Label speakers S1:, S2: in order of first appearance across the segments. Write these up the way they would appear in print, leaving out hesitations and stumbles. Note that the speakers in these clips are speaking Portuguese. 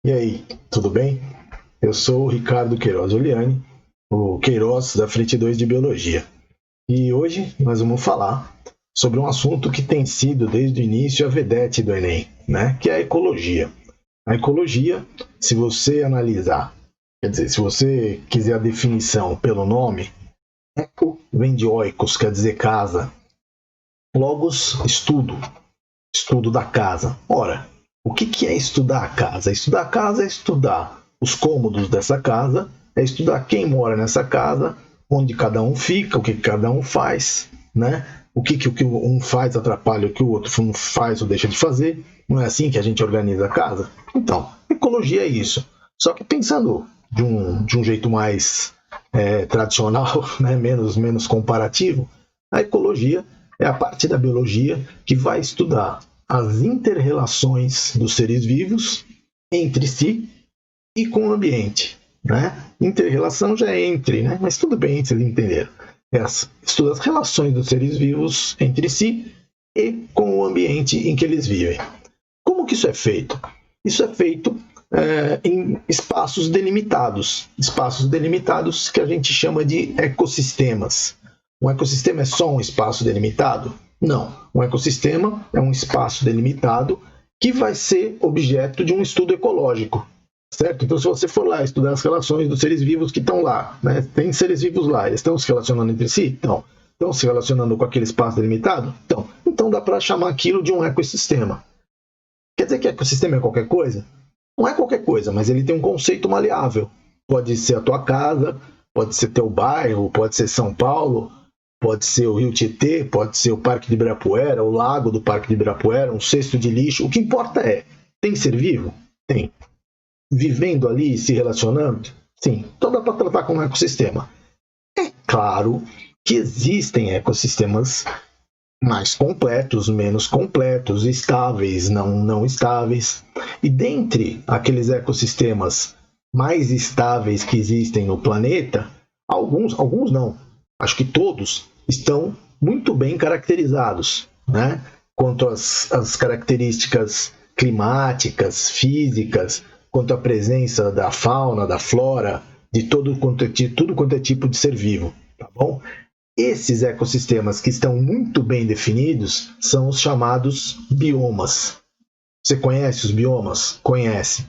S1: E aí, tudo bem? Eu sou o Ricardo Queiroz Oliani, o Queiroz da Frente 2 de Biologia. E hoje nós vamos falar sobre um assunto que tem sido desde o início a vedete do Enem, né? Que é a ecologia. A ecologia, se você analisar, quer dizer, se você quiser a definição pelo nome, eco vem de oikos, quer dizer casa. Logos, estudo da casa. Ora, o que é estudar a casa? Estudar a casa é estudar os cômodos dessa casa, é estudar quem mora nessa casa, onde cada um fica, o que cada um faz, né? O que um faz atrapalha o que o outro não faz ou deixa de fazer. Não é assim que a gente organiza a casa? Então, ecologia é isso. Só que pensando de um jeito mais tradicional, né? menos comparativo, a ecologia é a parte da biologia que vai estudar as inter-relações dos seres vivos entre si e com o ambiente. Né? Inter-relação já é entre, né? Mas tudo bem, vocês entenderam. Estuda as relações dos seres vivos entre si e com o ambiente em que eles vivem. Como que isso é feito? Isso é feito em espaços delimitados que a gente chama de ecossistemas. Um ecossistema é só um espaço delimitado? Não. Um ecossistema é um espaço delimitado que vai ser objeto de um estudo ecológico. Certo? Então, se você for lá estudar as relações dos seres vivos que estão lá, né? Tem seres vivos lá, eles estão se relacionando entre si? Então, estão se relacionando com aquele espaço delimitado? Então dá para chamar aquilo de um ecossistema. Quer dizer que ecossistema é qualquer coisa? Não é qualquer coisa, mas ele tem um conceito maleável. Pode ser a tua casa, pode ser teu bairro, pode ser São Paulo, pode ser o Rio Tietê, pode ser o Parque de Ibirapuera, o lago do Parque de Ibirapuera, um cesto de lixo. O que importa é, tem ser vivo? Tem. Vivendo ali, se relacionando? Sim. Então dá para tratar como um ecossistema. É claro que existem ecossistemas mais completos, menos completos, estáveis, não estáveis. E dentre aqueles ecossistemas mais estáveis que existem no planeta, alguns não, acho que todos estão muito bem caracterizados, né? Quanto às características climáticas, físicas, quanto à presença da fauna, da flora, de tudo quanto é tipo de ser vivo, tá bom? Esses ecossistemas que estão muito bem definidos são os chamados biomas. Você conhece os biomas? Conhece.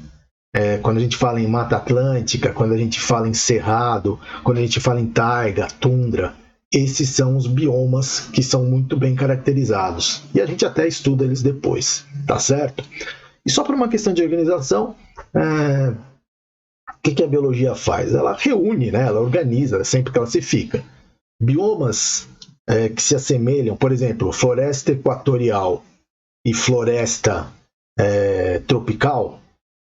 S1: Quando a gente fala em Mata Atlântica, quando a gente fala em Cerrado, quando a gente fala em taiga, tundra, esses são os biomas que são muito bem caracterizados. E a gente até estuda eles depois, tá certo? E só por uma questão de organização, o que a biologia faz? Ela reúne, né? Ela organiza, sempre classifica. Biomas que se assemelham, por exemplo, floresta equatorial e floresta tropical,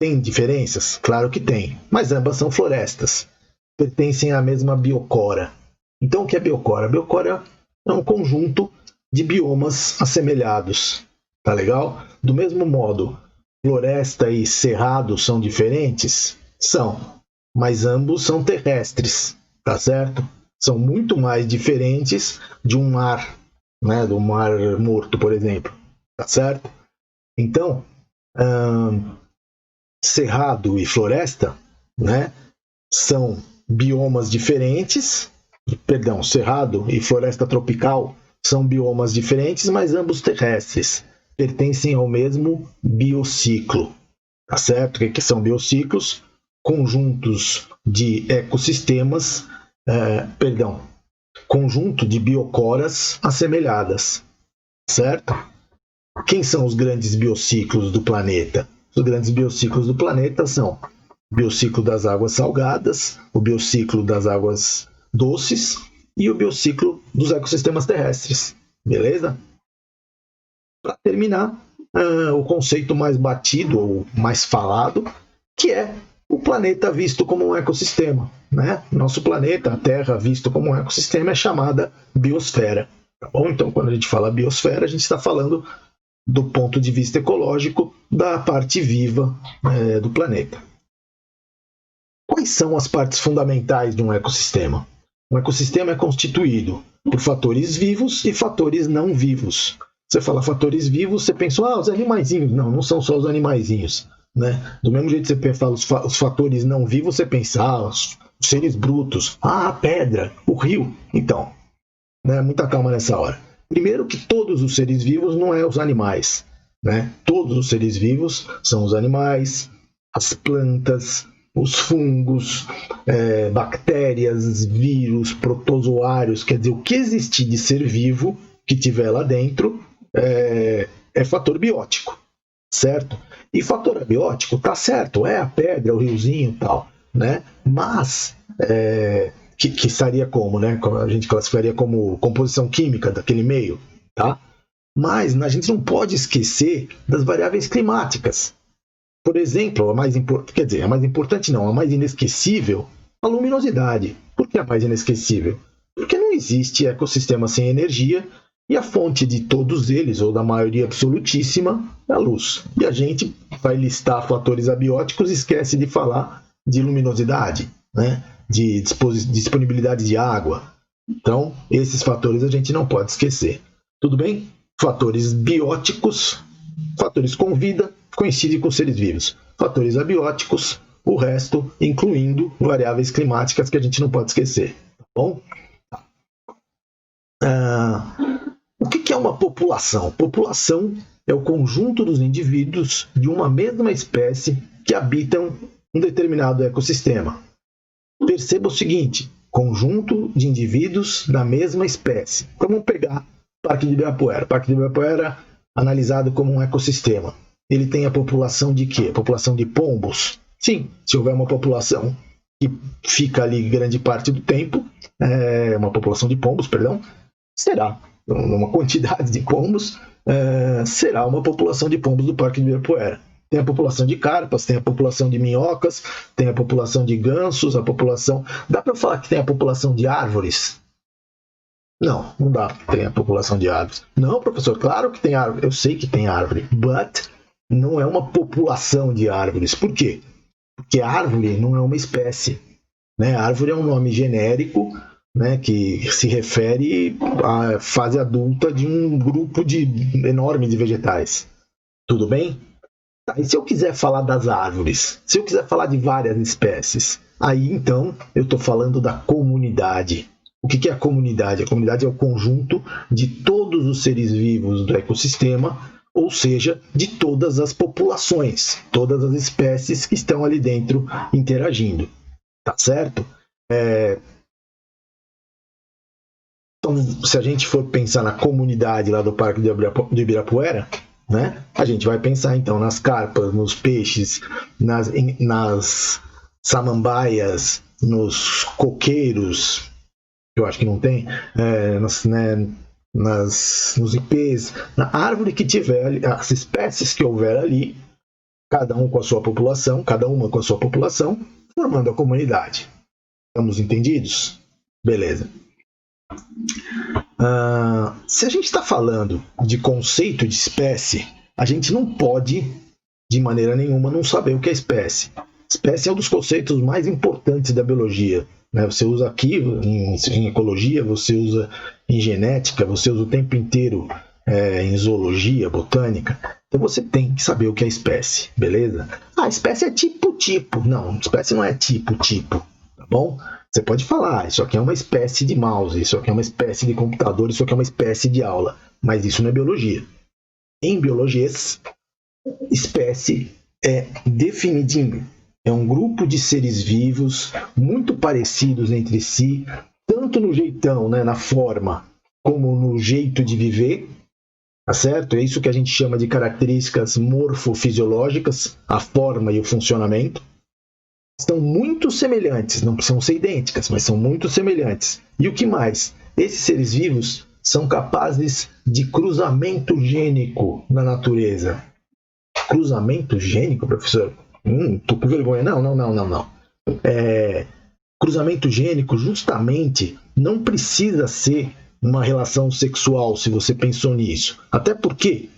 S1: tem diferenças? Claro que tem, mas ambas são florestas, pertencem à mesma biocora. Então, o que é biocora? A biocora é um conjunto de biomas assemelhados, tá legal? Do mesmo modo, floresta e cerrado são diferentes? São, mas ambos são terrestres, tá certo? São muito mais diferentes de um mar, né? Do mar morto, por exemplo, tá certo? Então, cerrado e floresta, né? São biomas diferentes, cerrado e floresta tropical são biomas diferentes, mas ambos terrestres, pertencem ao mesmo biociclo, tá certo? O que são biociclos? Conjuntos de ecossistemas, conjunto de biocoras assemelhadas, certo? Quem são os grandes biociclos do planeta? Os grandes biociclos do planeta são o biociclo das águas salgadas, o biociclo das águas doces e o biociclo dos ecossistemas terrestres, beleza? Para terminar, o conceito mais batido ou mais falado, que é o planeta visto como um ecossistema, né? Nosso planeta, a Terra, visto como um ecossistema, é chamada biosfera, tá bom? Então, quando a gente fala biosfera, a gente está falando do ponto de vista ecológico da parte viva do planeta. Quais são as partes fundamentais de um ecossistema? Um ecossistema é constituído por fatores vivos e fatores não vivos. Você fala fatores vivos, você pensa, os animaizinhos. Não, não são só os animaizinhos. né? Do mesmo jeito que você fala os fatores não vivos, você pensa, os seres brutos, a pedra, o rio. Então, né, muita calma nessa hora. Primeiro que todos os seres vivos não é os animais, né? Todos os seres vivos são os animais, as plantas, os fungos, bactérias, vírus, protozoários, quer dizer, o que existir de ser vivo que tiver lá dentro é fator biótico, certo? E fator abiótico tá certo, é a pedra, o riozinho e tal, né? Mas que estaria como, né? A gente classificaria como composição química daquele meio, tá? Mas a gente não pode esquecer das variáveis climáticas. Por exemplo, a mais importante não, a mais inesquecível, a luminosidade. Por que a mais inesquecível? Porque não existe ecossistema sem energia e a fonte de todos eles, ou da maioria absolutíssima, é a luz. E a gente vai listar fatores abióticos e esquece de falar de luminosidade, né? De disponibilidade de água. Então, esses fatores a gente não pode esquecer. Tudo bem? Fatores bióticos, fatores com vida, coincidem com seres vivos. Fatores abióticos, o resto, incluindo variáveis climáticas que a gente não pode esquecer. Tá bom? O que é uma população? População é o conjunto dos indivíduos de uma mesma espécie que habitam um determinado ecossistema. Perceba o seguinte, conjunto de indivíduos da mesma espécie. Então vamos pegar o Parque de Ibirapuera. O Parque de Ibirapuera, analisado como um ecossistema. Ele tem a população de quê? A população de pombos? Sim, se houver uma população que fica ali grande parte do tempo, uma população de pombos, perdão, será uma quantidade de pombos, será uma população de pombos do Parque de Ibirapuera. Tem a população de carpas, tem a população de minhocas, tem a população de gansos, a população... Dá para falar que tem a população de árvores? Não, não dá que tem a população de árvores. Não, professor, claro que tem árvore. Eu sei que tem árvore, but não é uma população de árvores. Por quê? Porque árvore não é uma espécie, né? Árvore é um nome genérico, né, que se refere à fase adulta de um grupo enorme de vegetais. Tudo bem? E se eu quiser falar das árvores, se eu quiser falar de várias espécies, aí então eu estou falando da comunidade. O que é a comunidade? A comunidade é o conjunto de todos os seres vivos do ecossistema, ou seja, de todas as populações, todas as espécies que estão ali dentro interagindo. Tá certo? Então, se a gente for pensar na comunidade lá do Parque do Ibirapuera, né? A gente vai pensar então nas carpas, nos peixes, nas samambaias, nos coqueiros, que eu acho que não tem, nos ipês, na árvore que tiver, as espécies que houver ali, cada um com a sua população, cada uma com a sua população, formando a comunidade. Estamos entendidos? Beleza. Se a gente está falando de conceito de espécie, a gente não pode, de maneira nenhuma, não saber o que é espécie. Espécie é um dos conceitos mais importantes da biologia, né? Você usa aqui em ecologia, você usa em genética, você usa o tempo inteiro em zoologia, botânica. Então você tem que saber o que é espécie, beleza? Espécie é tipo. Não, espécie não é tipo, tá bom? Você pode falar, isso aqui é uma espécie de mouse, isso aqui é uma espécie de computador, isso aqui é uma espécie de aula. Mas isso não é biologia. Em biologia, espécie é definidinho. É um grupo de seres vivos muito parecidos entre si, tanto no jeitão, né, na forma, como no jeito de viver. Tá certo? É isso que a gente chama de características morfofisiológicas, a forma e o funcionamento. Estão muito semelhantes, não precisam ser idênticas, mas são muito semelhantes. E o que mais? Esses seres vivos são capazes de cruzamento gênico na natureza. Cruzamento gênico, professor? Tô com vergonha. Não. Cruzamento gênico justamente não precisa ser uma relação sexual, se você pensou nisso. Até porque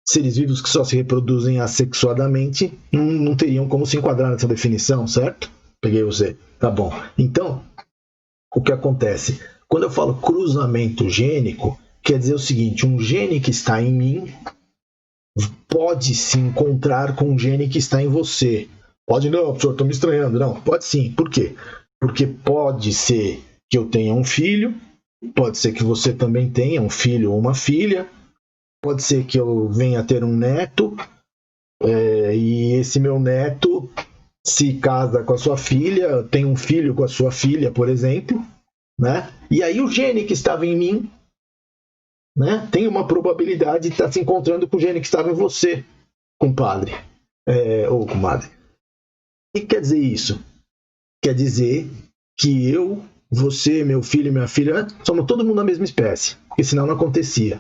S1: seres vivos que só se reproduzem assexuadamente não teriam como se enquadrar nessa definição, certo? Peguei você. Tá bom. Então, o que acontece? Quando eu falo cruzamento gênico, quer dizer o seguinte, um gene que está em mim pode se encontrar com um gene que está em você. Pode não, professor, estou me estranhando. Não, pode sim. Por quê? Porque pode ser que eu tenha um filho, pode ser que você também tenha um filho ou uma filha, pode ser que eu venha a ter um neto, e esse meu neto se casa com a sua filha, tem um filho com a sua filha, por exemplo, né? E aí o gene que estava em mim, né, tem uma probabilidade de estar se encontrando com o gene que estava em você, compadre, ou comadre. O que quer dizer isso? Quer dizer que eu, você, meu filho e minha filha, somos todo mundo da mesma espécie, porque senão não acontecia.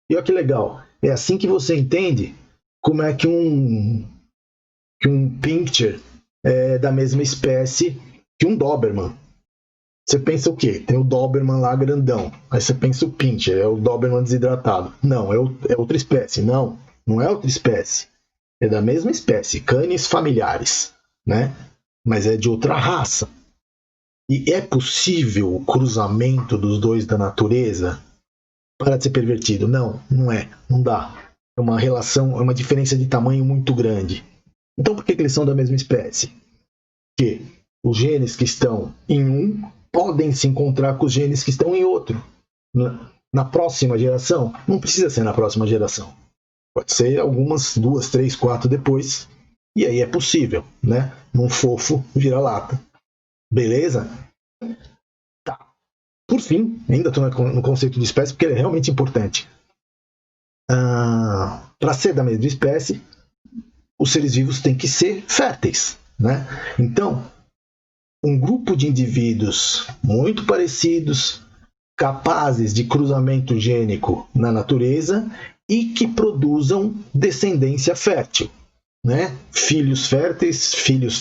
S1: E olha que legal, é assim que você entende como é que um pincher é da mesma espécie que um Doberman. Você pensa o quê? Tem o Doberman lá grandão. Aí você pensa o pincher, é o Doberman desidratado. Não, é outra espécie. Não, não é outra espécie. É da mesma espécie, canes familiares, né? Mas é de outra raça. E é possível o cruzamento dos dois da natureza? Para de ser pervertido. Não, não é. Não dá. É uma relação, é uma diferença de tamanho muito grande. Então por que eles são da mesma espécie? Porque os genes que estão em um podem se encontrar com os genes que estão em outro. Na próxima geração, não precisa ser na próxima geração. Pode ser algumas, 2, 3, 4 depois. E aí é possível, né? Num fofo vira-lata. Beleza? Tá. Por fim, ainda estou no conceito de espécie, porque ele é realmente importante. Para ser da mesma espécie, os seres vivos têm que ser férteis, né? Então, um grupo de indivíduos muito parecidos, capazes de cruzamento gênico na natureza e que produzam descendência fértil, né? Filhos férteis, filhos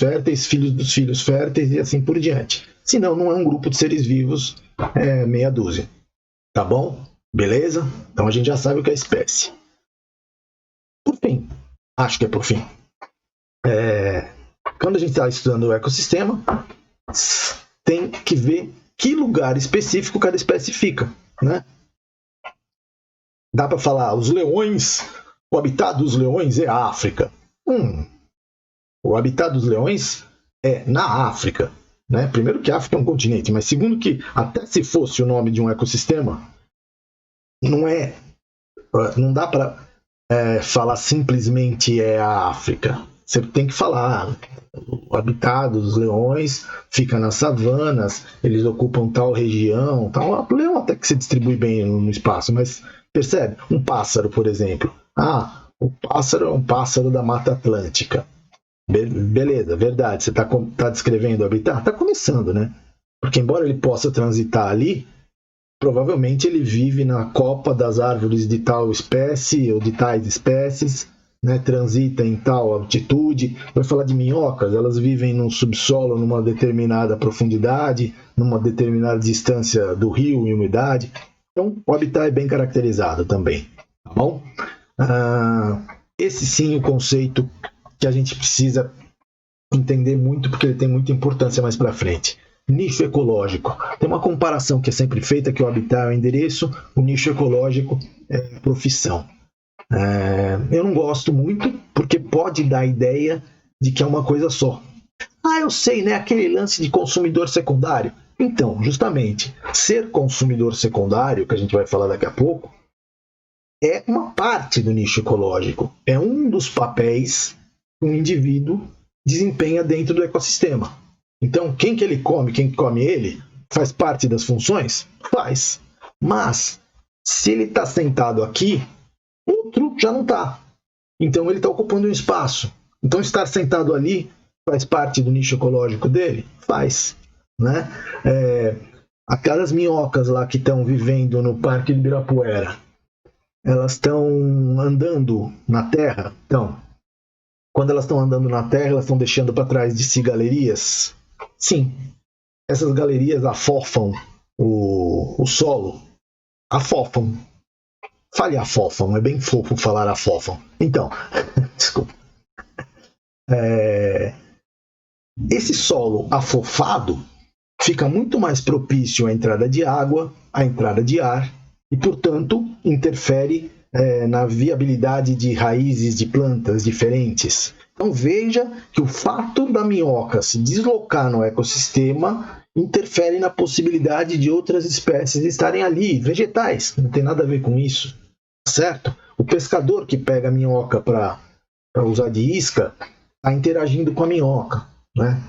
S1: dos filhos férteis e assim por diante. Senão não é um grupo de seres vivos, meia dúzia. Tá bom? Beleza? Então a gente já sabe o que é espécie. Por fim, acho que é por fim. Quando a gente está estudando o ecossistema, tem que ver que lugar específico cada espécie fica, né? Dá para falar, os leões, o habitat dos leões é a África. O habitat dos leões é na África, né? Primeiro que a África é um continente, mas segundo que até se fosse o nome de um ecossistema, não dá para falar simplesmente é a África. Você tem que falar o habitat dos leões fica nas savanas, eles ocupam tal região, tal. O leão até que se distribui bem no espaço, mas percebe? Um pássaro, por exemplo. O pássaro é um pássaro da Mata Atlântica. Beleza, verdade. Você está descrevendo o habitat? Está começando, né? Porque embora ele possa transitar ali, provavelmente ele vive na copa das árvores de tal espécie ou de tais espécies, né, transita em tal altitude. Vai falar de minhocas, elas vivem no subsolo numa determinada profundidade, numa determinada distância do rio e umidade. Então, o habitat é bem caracterizado também, tá bom? Esse sim é o conceito que a gente precisa entender muito, porque ele tem muita importância mais para frente. Nicho ecológico. Tem uma comparação que é sempre feita, que o habitat é o endereço, o nicho ecológico é a profissão. Eu não gosto muito, porque pode dar a ideia de que é uma coisa só. Eu sei, né? Aquele lance de consumidor secundário. Então, justamente, ser consumidor secundário, que a gente vai falar daqui a pouco, é uma parte do nicho ecológico. É um dos papéis que um indivíduo desempenha dentro do ecossistema. Então, quem que ele come, quem come ele, faz parte das funções? Faz. Mas, se ele está sentado aqui, outro já não está. Então ele está ocupando um espaço. Então estar sentado ali faz parte do nicho ecológico dele? Faz. Né? Aquelas minhocas lá que estão vivendo no Parque do Ibirapuera, elas estão andando na terra? Então, quando elas estão andando na terra, elas estão deixando para trás de si galerias? Sim. Essas galerias afofam o solo? Afofam. Fale afofam, é bem fofo falar afofam. Então, desculpa. Esse solo afofado fica muito mais propício à entrada de água, à entrada de ar, e, portanto, interfere na viabilidade de raízes de plantas diferentes. Então veja que o fato da minhoca se deslocar no ecossistema interfere na possibilidade de outras espécies estarem ali, vegetais, não tem nada a ver com isso, certo? O pescador que pega a minhoca para usar de isca está interagindo com a minhoca, né?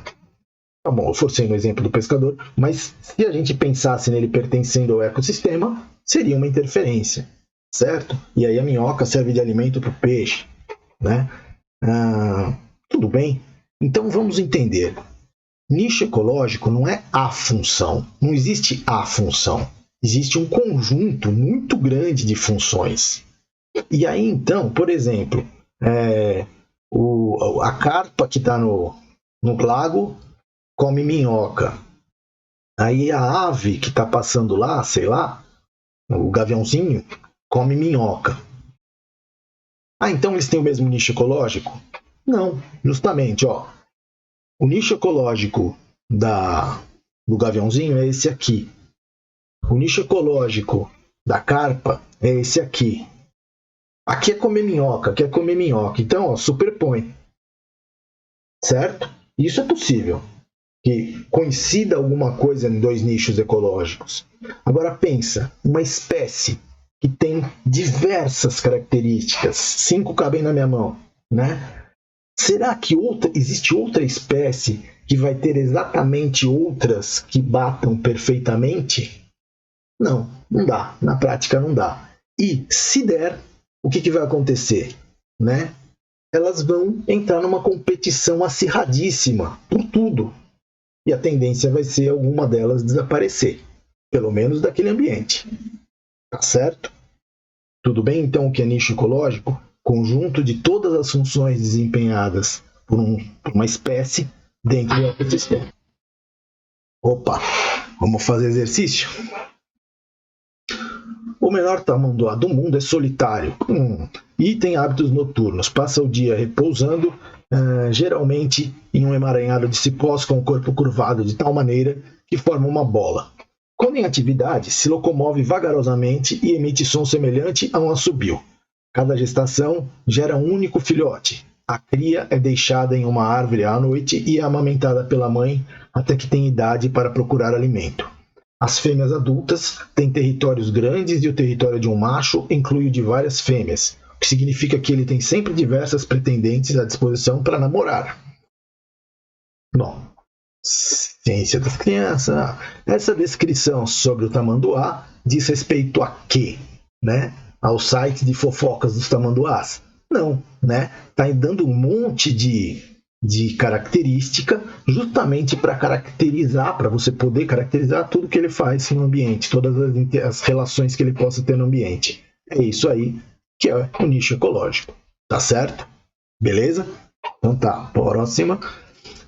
S1: Tá bom, eu forcei no exemplo do pescador, mas se a gente pensasse nele pertencendo ao ecossistema, seria uma interferência, certo? E aí a minhoca serve de alimento para o peixe, né? Tudo bem? Então vamos entender. Nicho ecológico não é a função, não existe a função. Existe um conjunto muito grande de funções. E aí então, por exemplo, a carpa que está no lago come minhoca. Aí a ave que está passando lá, sei lá, o gaviãozinho, come minhoca. Então eles têm o mesmo nicho ecológico? Não, justamente, ó. O nicho ecológico do gaviãozinho é esse aqui. O nicho ecológico da carpa é esse aqui. Aqui é comer minhoca, aqui é comer minhoca. Então, ó, superpõe. Certo? Isso é possível. Que coincida alguma coisa em dois nichos ecológicos. Agora pensa, uma espécie que tem diversas características, 5 cabem na minha mão, né? Será que existe outra espécie que vai ter exatamente outras que batam perfeitamente? Não, não dá. Na prática não dá. E se der, o que vai acontecer? Né? Elas vão entrar numa competição acirradíssima por tudo. E a tendência vai ser alguma delas desaparecer. Pelo menos daquele ambiente. Tá certo? Tudo bem, então, o que é nicho ecológico? Conjunto de todas as funções desempenhadas por uma espécie dentro do ecossistema. Opa, vamos fazer exercício? O menor tamanduá do mundo é solitário e tem hábitos noturnos. Passa o dia repousando, geralmente em um emaranhado de cipós com o corpo curvado de tal maneira que forma uma bola. Quando em atividade, se locomove vagarosamente e emite som semelhante a um assobio. Cada gestação gera um único filhote. A cria é deixada em uma árvore à noite e é amamentada pela mãe até que tem idade para procurar alimento. As fêmeas adultas têm territórios grandes e o território de um macho inclui o de várias fêmeas, o que significa que ele tem sempre diversas pretendentes à disposição para namorar. Bom, ciência das crianças. Essa descrição sobre o tamanduá diz respeito a quê? Né? Ao site de fofocas dos tamanduás? Não, né? Tá dando um monte de característica justamente para caracterizar, para você poder caracterizar tudo que ele faz no ambiente, todas as relações que ele possa ter no ambiente. É isso aí que é o nicho ecológico. Tá certo? Beleza? Então tá, próxima.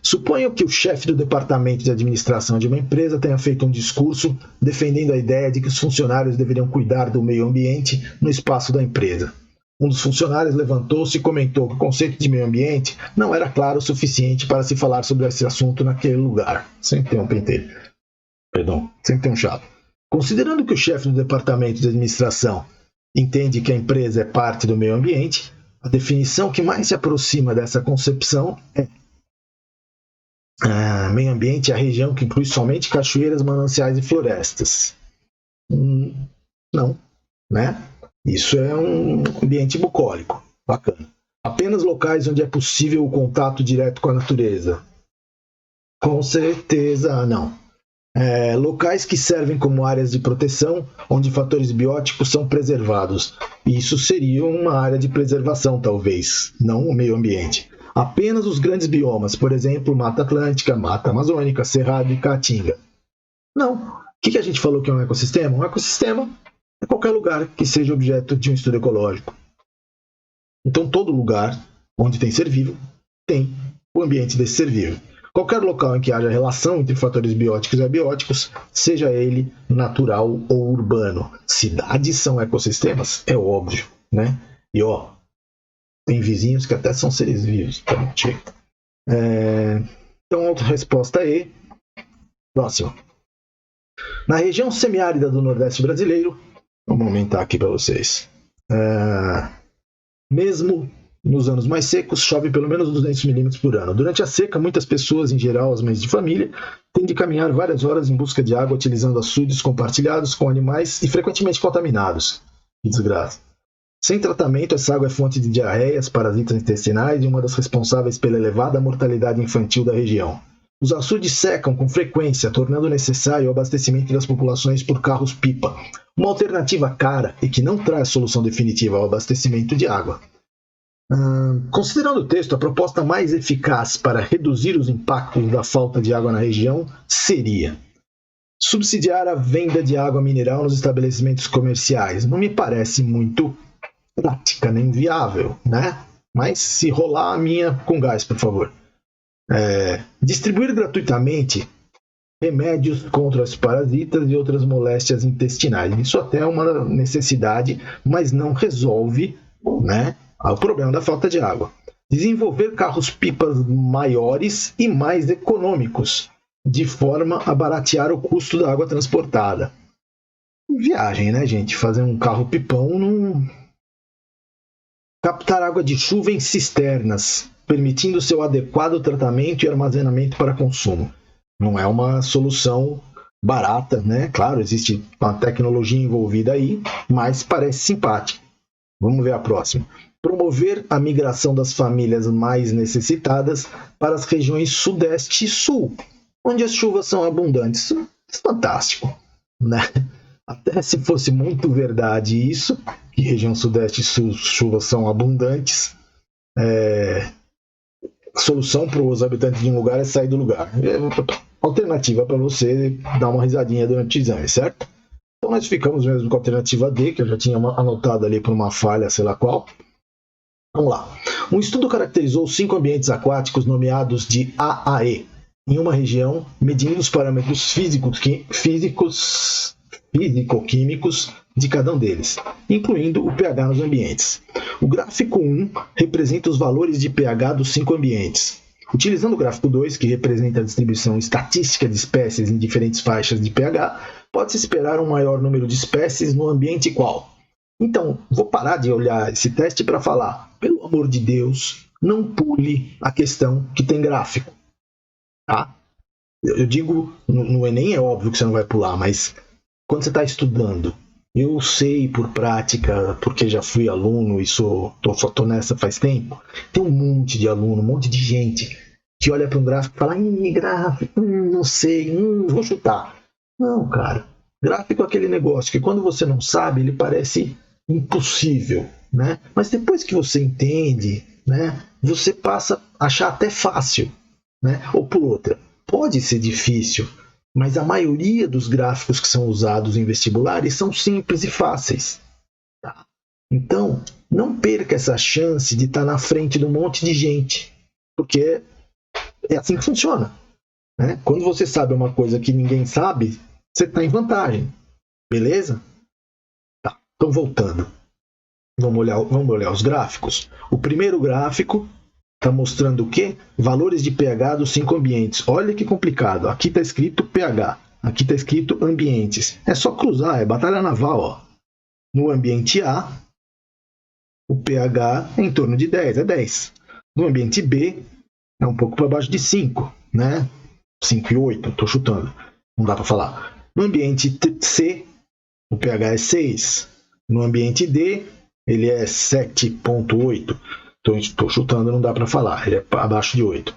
S1: Suponha que o chefe do departamento de administração de uma empresa tenha feito um discurso defendendo a ideia de que os funcionários deveriam cuidar do meio ambiente no espaço da empresa. Um dos funcionários levantou-se e comentou que o conceito de meio ambiente não era claro o suficiente para se falar sobre esse assunto naquele lugar. Sempre tem um pentelho. Perdão, sempre tem um chato. Considerando que o chefe do departamento de administração entende que a empresa é parte do meio ambiente, a definição que mais se aproxima dessa concepção é meio ambiente é a região que inclui somente cachoeiras, mananciais e florestas. Não, né? Isso é um ambiente bucólico, bacana. Apenas locais onde é possível o contato direto com a natureza. Com certeza não. Locais que servem como áreas de proteção, onde fatores bióticos são preservados. Isso seria uma área de preservação, talvez, não o meio ambiente. Apenas os grandes biomas, por exemplo, Mata Atlântica, Mata Amazônica, Cerrado e Caatinga. Não. O que a gente falou que é um ecossistema? Um ecossistema é qualquer lugar que seja objeto de um estudo ecológico. Então, todo lugar onde tem ser vivo tem o ambiente desse ser vivo. Qualquer local em que haja relação entre fatores bióticos e abióticos, seja ele natural ou urbano. Cidades são ecossistemas? É óbvio, né? E tem vizinhos que até são seres vivos. Então, a resposta E. Próximo. Na região semiárida do Nordeste brasileiro, vamos aumentar aqui para vocês. Mesmo nos anos mais secos, chove pelo menos 200 milímetros por ano. Durante a seca, muitas pessoas, em geral as mães de família, têm de caminhar várias horas em busca de água, utilizando açudes compartilhados com animais e frequentemente contaminados. Que desgraça. Sem tratamento, essa água é fonte de diarreias, parasitas intestinais e uma das responsáveis pela elevada mortalidade infantil da região. Os açudes secam com frequência, tornando necessário o abastecimento das populações por carros-pipa, uma alternativa cara e que não traz solução definitiva ao abastecimento de água. Considerando o texto, a proposta mais eficaz para reduzir os impactos da falta de água na região seria subsidiar a venda de água mineral nos estabelecimentos comerciais. Não me parece muito prática nem viável, né? Mas se rolar, a minha com gás, por favor. Distribuir gratuitamente remédios contra os parasitas e outras moléstias intestinais. Isso até é uma necessidade, mas não resolve, né, o problema da falta de água. Desenvolver carros-pipas maiores e mais econômicos, de forma a baratear o custo da água transportada. Viagem, né, gente? Fazer um carro-pipão não... Captar água de chuva em cisternas, permitindo seu adequado tratamento e armazenamento para consumo. Não é uma solução barata, né? Claro, existe uma tecnologia envolvida aí, mas parece simpática. Vamos ver a próxima. Promover a migração das famílias mais necessitadas para as regiões Sudeste e Sul, onde as chuvas são abundantes. Isso é fantástico, né? Até se fosse muito verdade isso, que região Sudeste e Sul chuvas são abundantes, a solução para os habitantes de um lugar é sair do lugar. Alternativa para você dar uma risadinha durante o exame, certo? Então nós ficamos mesmo com a alternativa D, que eu já tinha anotado ali por uma falha, sei lá qual. Vamos lá. Um estudo caracterizou 5 ambientes aquáticos nomeados de AAE em uma região, medindo os parâmetros físico-químicos de cada um deles, incluindo o pH nos ambientes. O gráfico 1 representa os valores de pH dos 5 ambientes. Utilizando o gráfico 2, que representa a distribuição estatística de espécies em diferentes faixas de pH, pode-se esperar um maior número de espécies no ambiente qual? Então, vou parar de olhar esse teste para falar, pelo amor de Deus, não pule a questão que tem gráfico. Tá? Eu digo, no Enem é óbvio que você não vai pular, mas quando você está estudando, eu sei por prática, porque já fui aluno e tô nessa faz tempo, tem um monte de aluno, um monte de gente que olha para um gráfico e fala, gráfico, não sei, vou chutar. Não, cara, gráfico é aquele negócio que quando você não sabe, ele parece impossível, né? Mas depois que você entende, né, você passa a achar até fácil, né? Ou por outra, pode ser difícil, mas a maioria dos gráficos que são usados em vestibulares são simples e fáceis. Tá? Então, não perca essa chance de estar na frente de um monte de gente, porque é assim que funciona. Né? Quando você sabe uma coisa que ninguém sabe, você está em vantagem. Beleza? Tá. Então, voltando. Vamos olhar os gráficos. O primeiro gráfico está mostrando o quê? Valores de pH dos 5 ambientes. Olha que complicado. Aqui está escrito pH. Aqui está escrito ambientes. É só cruzar, é batalha naval. Ó. No ambiente A, o pH é em torno de 10, é 10. No ambiente B, é um pouco para baixo de 5, né? 5,8, estou chutando. Não dá para falar. No ambiente C, o pH é 6. No ambiente D, ele é 7,8. Estou chutando, não dá para falar. Ele é abaixo de 8.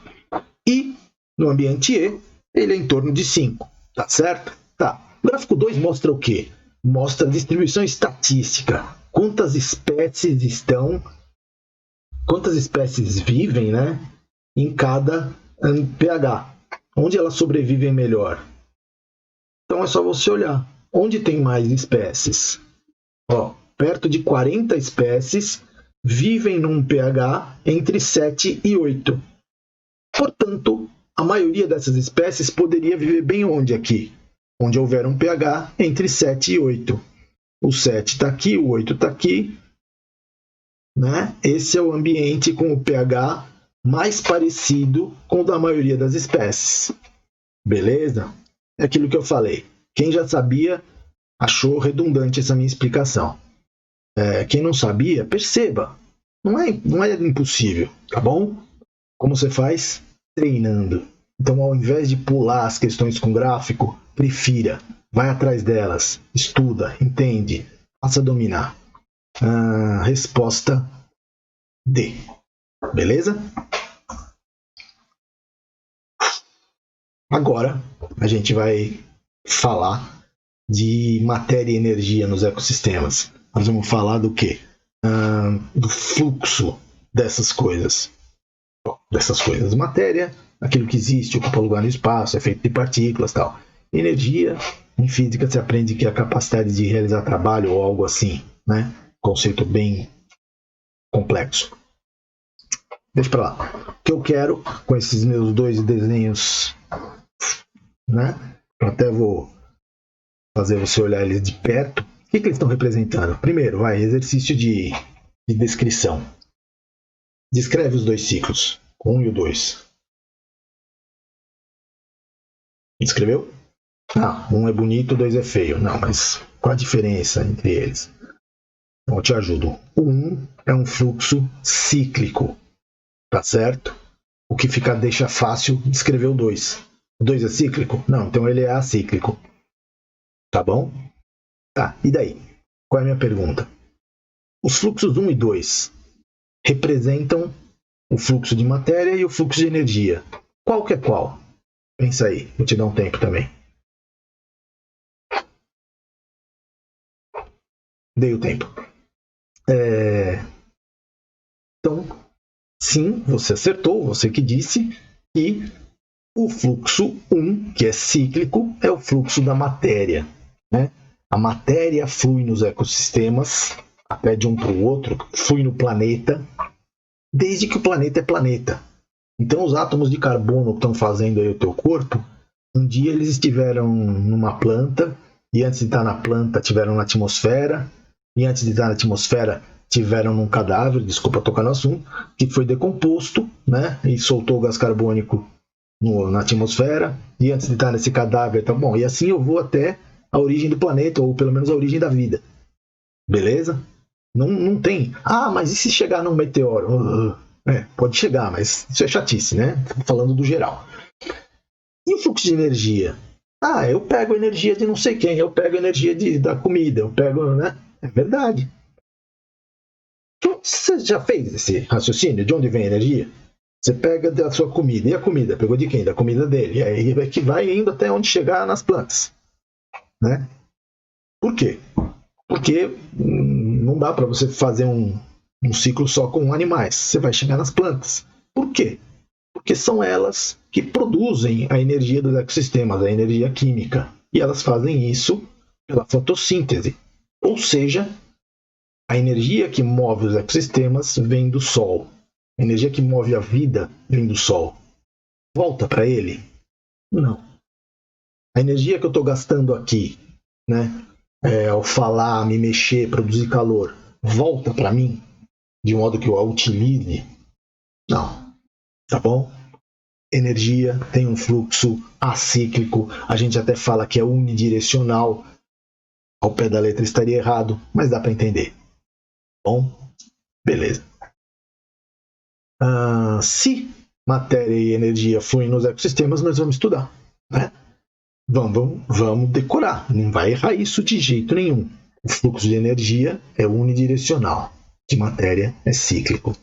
S1: E no ambiente E, ele é em torno de 5. Tá certo? Tá. O gráfico 2 mostra o quê? Mostra a distribuição estatística. Quantas espécies vivem, né, em cada pH. Onde elas sobrevivem melhor? Então é só você olhar. Onde tem mais espécies? Ó, perto de 40 espécies vivem num pH entre 7 e 8. Portanto, a maioria dessas espécies poderia viver bem onde aqui? Onde houver um pH entre 7 e 8. O 7 está aqui, o 8 está aqui. Né? Esse é o ambiente com o pH mais parecido com o da maioria das espécies. Beleza? É aquilo que eu falei. Quem já sabia achou redundante essa minha explicação. quem não sabia, perceba. Não é impossível, tá bom? Como você faz? Treinando. Então, ao invés de pular as questões com gráfico, prefira. Vai atrás delas. Estuda, entende. Faça dominar. Resposta D. Beleza? Agora, a gente vai falar de matéria e energia nos ecossistemas. Nós vamos falar do quê? Do fluxo dessas coisas. Matéria, aquilo que existe, ocupa lugar no espaço, é feito de partículas e tal. Energia, em física se aprende que é a capacidade de realizar trabalho ou algo assim, né? Conceito bem complexo. Deixa pra lá. O que eu quero com esses meus 2 desenhos, né? Eu até vou fazer você olhar eles de perto. O que eles estão representando? Primeiro, exercício de descrição. Descreve os 2 ciclos, o 1 e o 2. Escreveu? Um é bonito, o 2 é feio. Não, mas qual a diferença entre eles? Então, eu te ajudo. O 1 é um fluxo cíclico, tá certo? O que deixa fácil descrever o 2. O 2 é cíclico? Não, então ele é acíclico. Tá bom? Tá, e daí? Qual é a minha pergunta? Os fluxos 1 e 2 representam o fluxo de matéria e o fluxo de energia. Qual que é qual? Pensa aí, vou te dar um tempo também. Dei o tempo. Então, sim, você acertou, você que disse que o fluxo 1, que é cíclico, é o fluxo da matéria. Né? A matéria flui nos ecossistemas, até de um para o outro, flui no planeta, desde que o planeta é planeta. Então, os átomos de carbono que estão fazendo aí o teu corpo, um dia eles estiveram numa planta, e antes de estar na planta, estiveram na atmosfera, e antes de estar na atmosfera, estiveram num cadáver, desculpa tocar no assunto, que foi decomposto, né? E soltou o gás carbônico na atmosfera, e antes de estar nesse cadáver, tá bom. E assim eu vou até a origem do planeta, ou pelo menos a origem da vida. Beleza? Não tem. Mas e se chegar num meteoro? Pode chegar, mas isso é chatice, né? Estamos falando do geral. E o fluxo de energia? Eu pego energia de não sei quem, eu pego energia da comida, eu pego, né? É verdade. Você já fez esse raciocínio? De onde vem a energia? Você pega da sua comida. E a comida? Pegou de quem? Da comida dele. E aí é que vai indo até onde chegar nas plantas. Né? Por quê? Porque não dá para você fazer um ciclo só com animais. Você vai chegar nas plantas. Por quê? Porque são elas que produzem a energia dos ecossistemas, a energia química. E elas fazem isso pela fotossíntese. Ou seja, a energia que move os ecossistemas vem do Sol. A energia que move a vida vem do Sol. Volta para ele? Não. A energia que eu estou gastando aqui, né, ao falar, me mexer, produzir calor, volta para mim de modo que eu a utilize? Não. Tá bom? Energia tem um fluxo acíclico. A gente até fala que é unidirecional. Ao pé da letra estaria errado, mas dá para entender. Bom, beleza. Se matéria e energia fluem nos ecossistemas, nós vamos estudar. Né? Vamos decorar. Não vai errar isso de jeito nenhum. O fluxo de energia é unidirecional. De matéria é cíclico.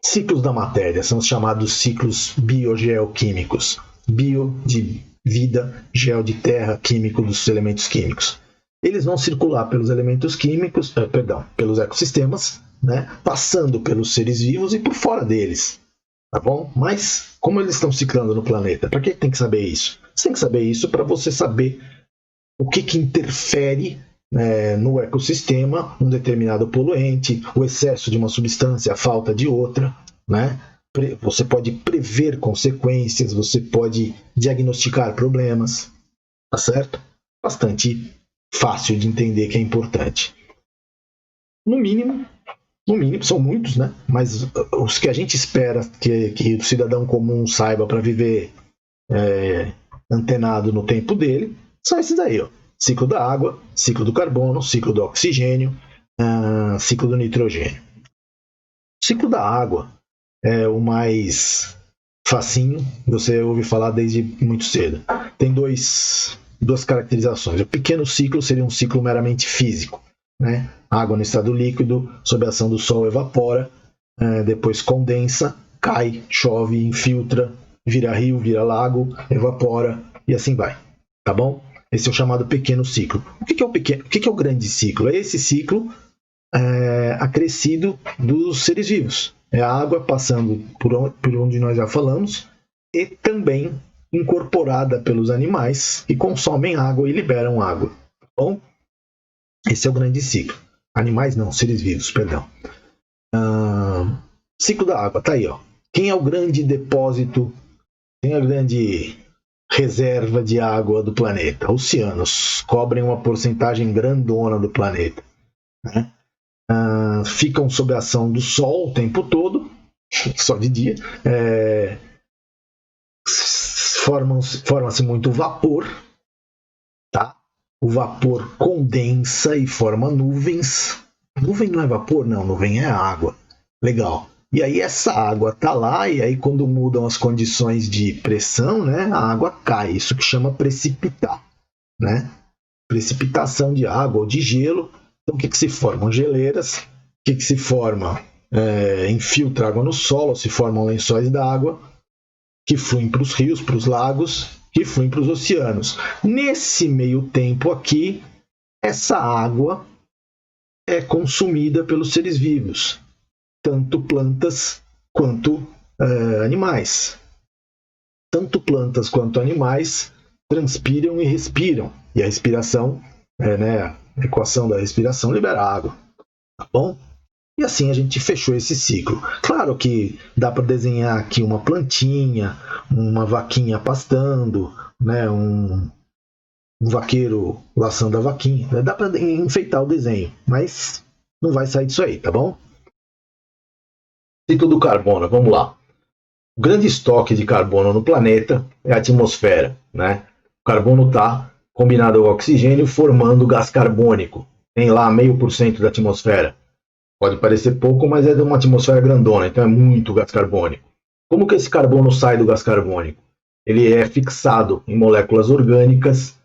S1: Ciclos da matéria são os chamados ciclos biogeoquímicos. Bio de vida, geo de terra, químico dos elementos químicos. Eles vão circular pelos elementos químicos, pelos ecossistemas, né, passando pelos seres vivos e por fora deles. Tá bom? Mas como eles estão ciclando no planeta? Para que tem que saber isso? Você tem que saber isso para você saber o que interfere no ecossistema, um determinado poluente, o excesso de uma substância, a falta de outra, né? Você pode prever consequências, você pode diagnosticar problemas, tá certo? Bastante fácil de entender que é importante. No mínimo, são muitos, né? Mas os que a gente espera que o cidadão comum saiba para viver antenado no tempo dele, são esses aí, ó. ciclo da água, ciclo do carbono, ciclo do oxigênio, ciclo do nitrogênio. O ciclo da água é o mais facinho, você ouve falar desde muito cedo. Tem duas caracterizações. O pequeno ciclo seria um ciclo meramente físico, né? Água no estado líquido, sob a ação do sol, evapora, depois condensa, cai, chove, infiltra, vira rio, vira lago, evapora e assim vai, tá bom? Esse é o chamado pequeno ciclo. O que é o grande ciclo? É esse ciclo acrescido dos seres vivos. É a água passando por onde nós já falamos e também incorporada pelos animais que consomem água e liberam água. Tá bom? Esse é o grande ciclo. Animais não, seres vivos, perdão. Ciclo da água, tá aí, ó. Quem é o grande depósito, quem é a grande reserva de água do planeta? Oceanos cobrem uma porcentagem grandona do planeta, né? Ficam sob a ação do sol o tempo todo, só de dia. Forma-se muito vapor, tá? O vapor condensa e forma nuvens. Nuvem não é vapor? Não, nuvem é água. Legal. E aí essa água tá lá, e aí quando mudam as condições de pressão, né, a água cai. Isso que chama precipitar, né? Precipitação de água ou de gelo. Então o que se formam? Geleiras. O que se forma? Infiltra água no solo, se formam lençóis d'água que fluem para os rios, para os lagos, que fluem para os oceanos. Nesse meio tempo aqui, essa água é consumida pelos seres vivos, tanto plantas quanto animais. Tanto plantas quanto animais transpiram e respiram. E a respiração, a equação da respiração libera água. Tá bom? E assim a gente fechou esse ciclo. Claro que dá para desenhar aqui uma plantinha, uma vaquinha pastando, né? um vaqueiro laçando a vaquinha. Dá para enfeitar o desenho, mas não vai sair disso aí, tá bom? Ciclo do carbono, vamos lá. O grande estoque de carbono no planeta é a atmosfera, né? O carbono está combinado ao oxigênio formando gás carbônico. Tem lá 0,5% da atmosfera. Pode parecer pouco, mas é de uma atmosfera grandona, então é muito gás carbônico. Como que esse carbono sai do gás carbônico? Ele é fixado em moléculas orgânicas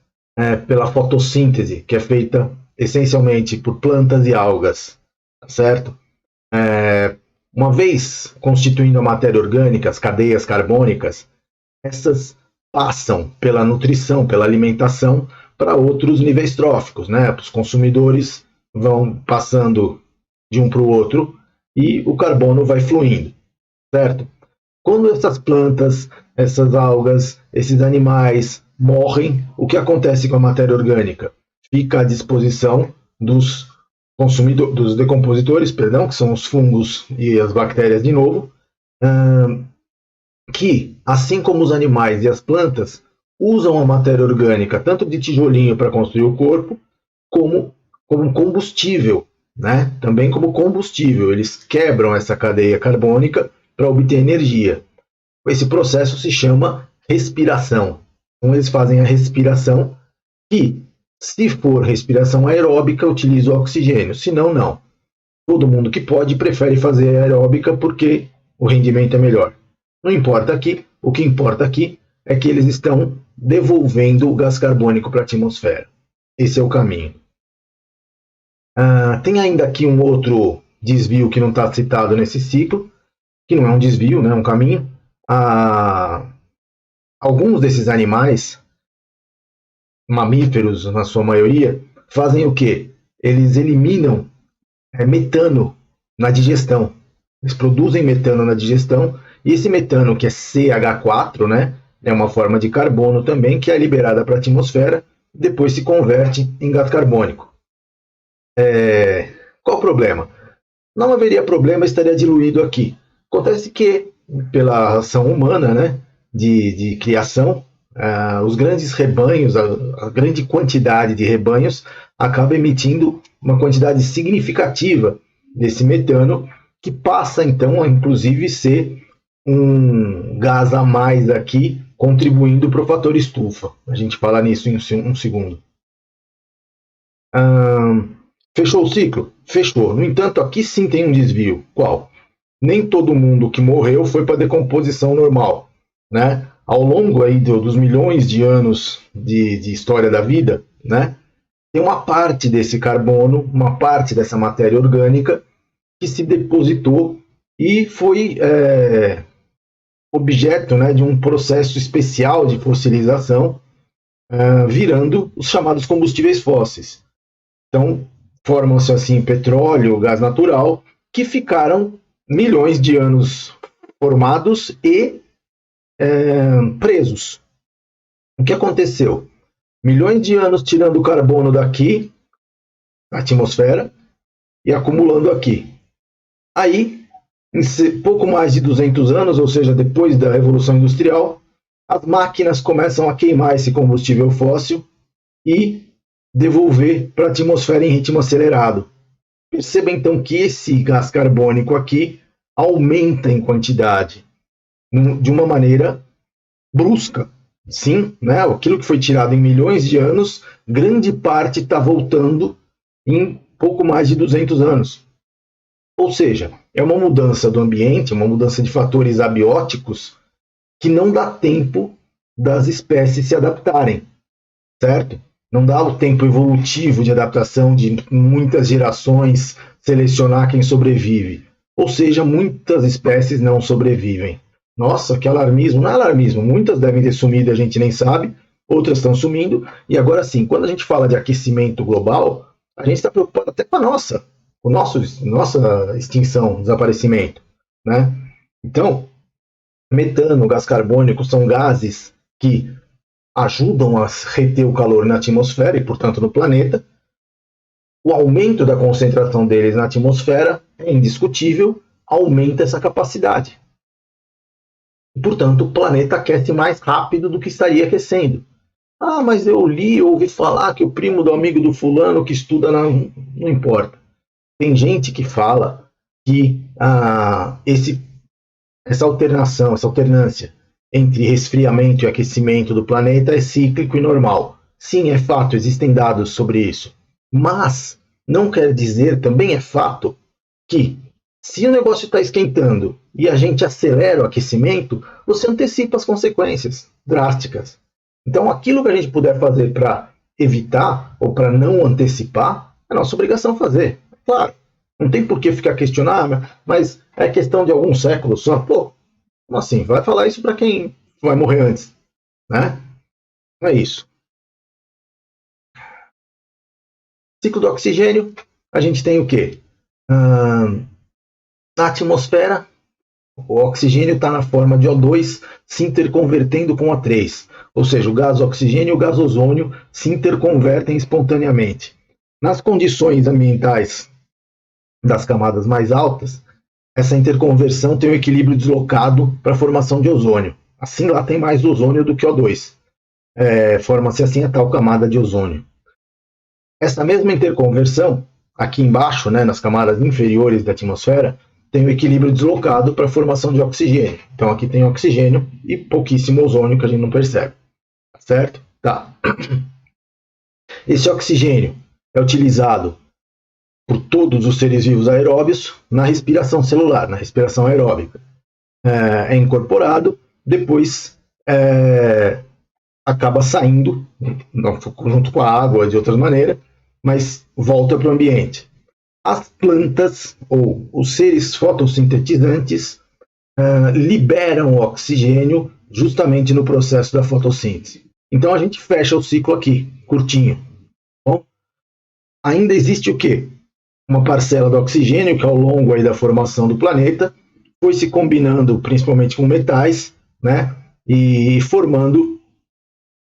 S1: pela fotossíntese, que é feita essencialmente por plantas e algas, certo? Uma vez constituindo a matéria orgânica, as cadeias carbônicas, essas passam pela nutrição, pela alimentação, para outros níveis tróficos, né? Os consumidores vão passando de um para o outro e o carbono vai fluindo, certo? Quando essas plantas, essas algas, esses animais morrem, o que acontece com a matéria orgânica? Fica à disposição dos decompositores, que são os fungos e as bactérias de novo, que, assim como os animais e as plantas, usam a matéria orgânica tanto de tijolinho para construir o corpo, como combustível, né? Também como combustível. Eles quebram essa cadeia carbônica para obter energia. Esse processo se chama respiração. Então eles fazem a respiração que, se for respiração aeróbica, utiliza o oxigênio. Se não, não. Todo mundo que pode prefere fazer aeróbica porque o rendimento é melhor. Não importa aqui. O que importa aqui é que eles estão devolvendo o gás carbônico para a atmosfera. Esse é o caminho. Tem ainda aqui um outro desvio que não está citado nesse ciclo, que não é um desvio, né, é um caminho. Alguns desses animais, mamíferos na sua maioria, fazem o quê? Eles eliminam metano na digestão. Eles produzem metano na digestão, e esse metano, que é CH4, né, é uma forma de carbono também, que é liberada para a atmosfera e depois se converte em gás carbônico. Qual o problema? Não haveria problema, estaria diluído aqui. Acontece que, pela ação humana, né, de criação, os grandes rebanhos, a grande quantidade de rebanhos, acaba emitindo uma quantidade significativa desse metano, que passa, então, a inclusive ser um gás a mais aqui, contribuindo para o fator estufa. A gente fala nisso em um segundo. Fechou o ciclo? Fechou. No entanto, aqui sim tem um desvio. Qual? Nem todo mundo que morreu foi para decomposição normal, né? Ao longo aí dos milhões de anos de história da vida, né? Tem uma parte desse carbono, uma parte dessa matéria orgânica que se depositou e foi objeto, né, de um processo especial de fossilização, virando os chamados combustíveis fósseis. Então, formam-se assim petróleo, gás natural, que ficaram milhões de anos formados e presos. O que aconteceu? Milhões de anos tirando o carbono daqui, da atmosfera, e acumulando aqui. Aí, em pouco mais de 200 anos, ou seja, depois da Revolução Industrial, as máquinas começam a queimar esse combustível fóssil e devolver para a atmosfera em ritmo acelerado. Perceba então que esse gás carbônico aqui aumenta em quantidade de uma maneira brusca. Sim, né? Aquilo que foi tirado em milhões de anos, grande parte está voltando em pouco mais de 200 anos. Ou seja, é uma mudança do ambiente, uma mudança de fatores abióticos que não dá tempo das espécies se adaptarem, certo? Não dá o tempo evolutivo de adaptação de muitas gerações selecionar quem sobrevive. Ou seja, muitas espécies não sobrevivem. Nossa, que alarmismo. Não é alarmismo. Muitas devem ter sumido e a gente nem sabe. Outras estão sumindo. E agora sim, quando a gente fala de aquecimento global, a gente está preocupado até com a nossa extinção, desaparecimento, né? Então, metano, gás carbônico são gases que ajudam a reter o calor na atmosfera e, portanto, no planeta. O aumento da concentração deles na atmosfera é indiscutível, aumenta essa capacidade. E, portanto, o planeta aquece mais rápido do que estaria aquecendo. Ah, mas eu ouvi falar que o primo do amigo do fulano que estuda não importa. Tem gente que fala que essa alternância entre resfriamento e aquecimento do planeta é cíclico e normal. Sim, é fato, existem dados sobre isso. Mas não quer dizer, também é fato, que se o negócio está esquentando e a gente acelera o aquecimento, você antecipa as consequências drásticas. Então, aquilo que a gente puder fazer para evitar ou para não antecipar, é nossa obrigação fazer. Claro, não tem por que ficar questionando, mas é questão de alguns séculos só. Pô, como assim? Vai falar isso para quem vai morrer antes, né? Não é isso. Ciclo do oxigênio, a gente tem o quê? Na atmosfera, o oxigênio está na forma de O2 se interconvertendo com O3. Ou seja, o gás oxigênio e o gás ozônio se interconvertem espontaneamente. Nas condições ambientais das camadas mais altas, essa interconversão tem um equilíbrio deslocado para a formação de ozônio. Assim, lá tem mais ozônio do que O2. Forma-se assim a tal camada de ozônio. Essa mesma interconversão, aqui embaixo, né, nas camadas inferiores da atmosfera, tem um equilíbrio deslocado para a formação de oxigênio. Então aqui tem oxigênio e pouquíssimo ozônio que a gente não percebe. Certo? Tá. Esse oxigênio é utilizado por todos os seres vivos aeróbios na respiração celular, na respiração aeróbica. É incorporado, depois acaba saindo, junto com a água de outra maneira, mas volta para o ambiente. As plantas, ou os seres fotossintetizantes, liberam o oxigênio justamente no processo da fotossíntese. Então a gente fecha o ciclo aqui, curtinho. Bom, ainda existe o quê? Uma parcela do oxigênio que ao longo aí da formação do planeta foi se combinando principalmente com metais, né, e formando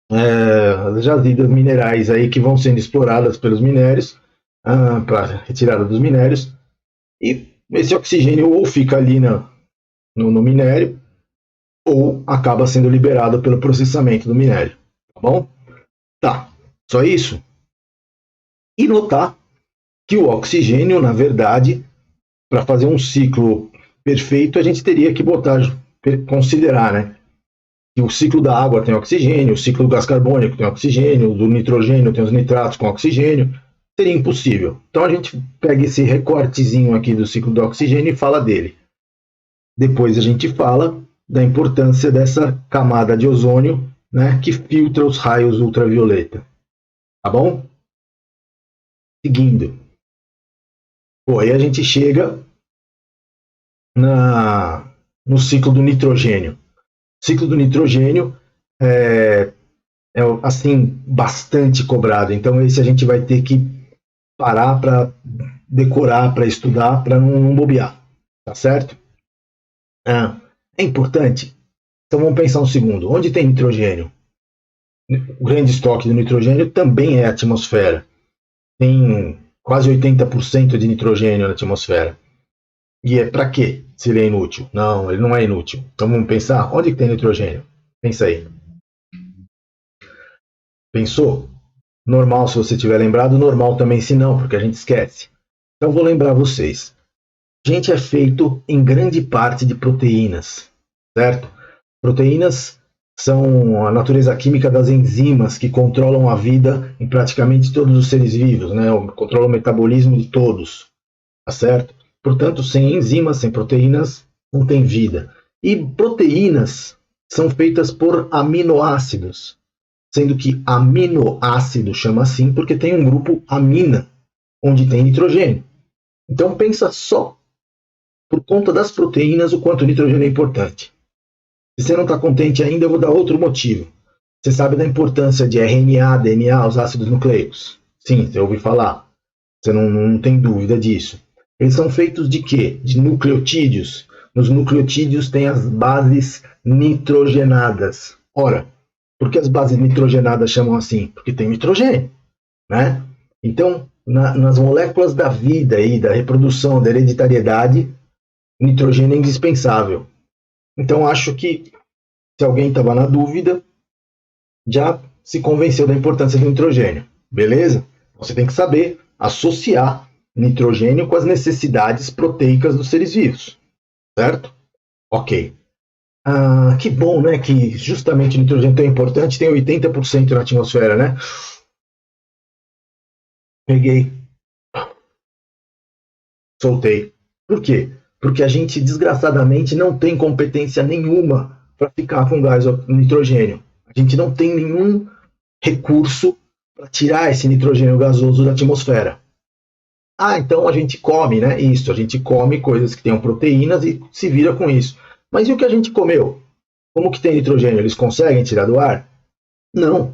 S1: as jazidas minerais aí que vão sendo exploradas pelos minérios, para retirada dos minérios, e esse oxigênio ou fica ali no minério ou acaba sendo liberado pelo processamento do minério. Tá bom? Tá. Só isso? E notar que o oxigênio, na verdade, para fazer um ciclo perfeito, a gente teria que considerar, né? Que o ciclo da água tem oxigênio, o ciclo do gás carbônico tem oxigênio, do nitrogênio tem os nitratos com oxigênio. seria impossível. Então a gente pega esse recortezinho aqui do ciclo do oxigênio e fala dele. Depois a gente fala da importância dessa camada de ozônio, né, que filtra os raios ultravioleta. Tá bom? Seguindo. Pô, aí a gente chega no ciclo do nitrogênio. O ciclo do nitrogênio é assim, bastante cobrado. Então esse a gente vai ter que parar para decorar, para estudar, para não bobear. Tá certo? É importante. Então vamos pensar um segundo. Onde tem nitrogênio? O grande estoque do nitrogênio também é a atmosfera. Tem quase 80% de nitrogênio na atmosfera. E é para quê? Se ele é inútil? Não, ele não é inútil. Então vamos pensar, onde que tem nitrogênio? Pensa aí. Pensou? Normal, se você tiver lembrado, normal também se não, porque a gente esquece. Então vou lembrar vocês. A gente é feito em grande parte de proteínas, certo? Proteínas são a natureza química das enzimas que controlam a vida em praticamente todos os seres vivos, né? Controlam o metabolismo de todos, tá certo? Portanto, sem enzimas, sem proteínas, não tem vida. E proteínas são feitas por aminoácidos, sendo que aminoácido chama assim porque tem um grupo amina, onde tem nitrogênio. Então pensa só, por conta das proteínas, o quanto o nitrogênio é importante. Se você não está contente ainda, eu vou dar outro motivo. Você sabe da importância de RNA, DNA, os ácidos nucleicos? Sim, você ouviu falar. Você não tem dúvida disso. Eles são feitos de quê? De nucleotídeos. Nos nucleotídeos tem as bases nitrogenadas. Ora, por que as bases nitrogenadas chamam assim? Porque tem nitrogênio, né? Então, nas moléculas da vida e da reprodução, da hereditariedade, nitrogênio é indispensável. Então, acho que se alguém estava na dúvida, já se convenceu da importância do nitrogênio. Beleza? Você tem que saber associar nitrogênio com as necessidades proteicas dos seres vivos. Certo? Ok. Que bom, né? Que justamente o nitrogênio tão importante, tem 80% na atmosfera, né? Peguei. Soltei. Por quê? Porque a gente, desgraçadamente, não tem competência nenhuma para ficar com gás nitrogênio. A gente não tem nenhum recurso para tirar esse nitrogênio gasoso da atmosfera. Então a gente come, né? Isso, a gente come coisas que tenham proteínas e se vira com isso. Mas e o que a gente comeu? Como que tem nitrogênio? Eles conseguem tirar do ar? Não.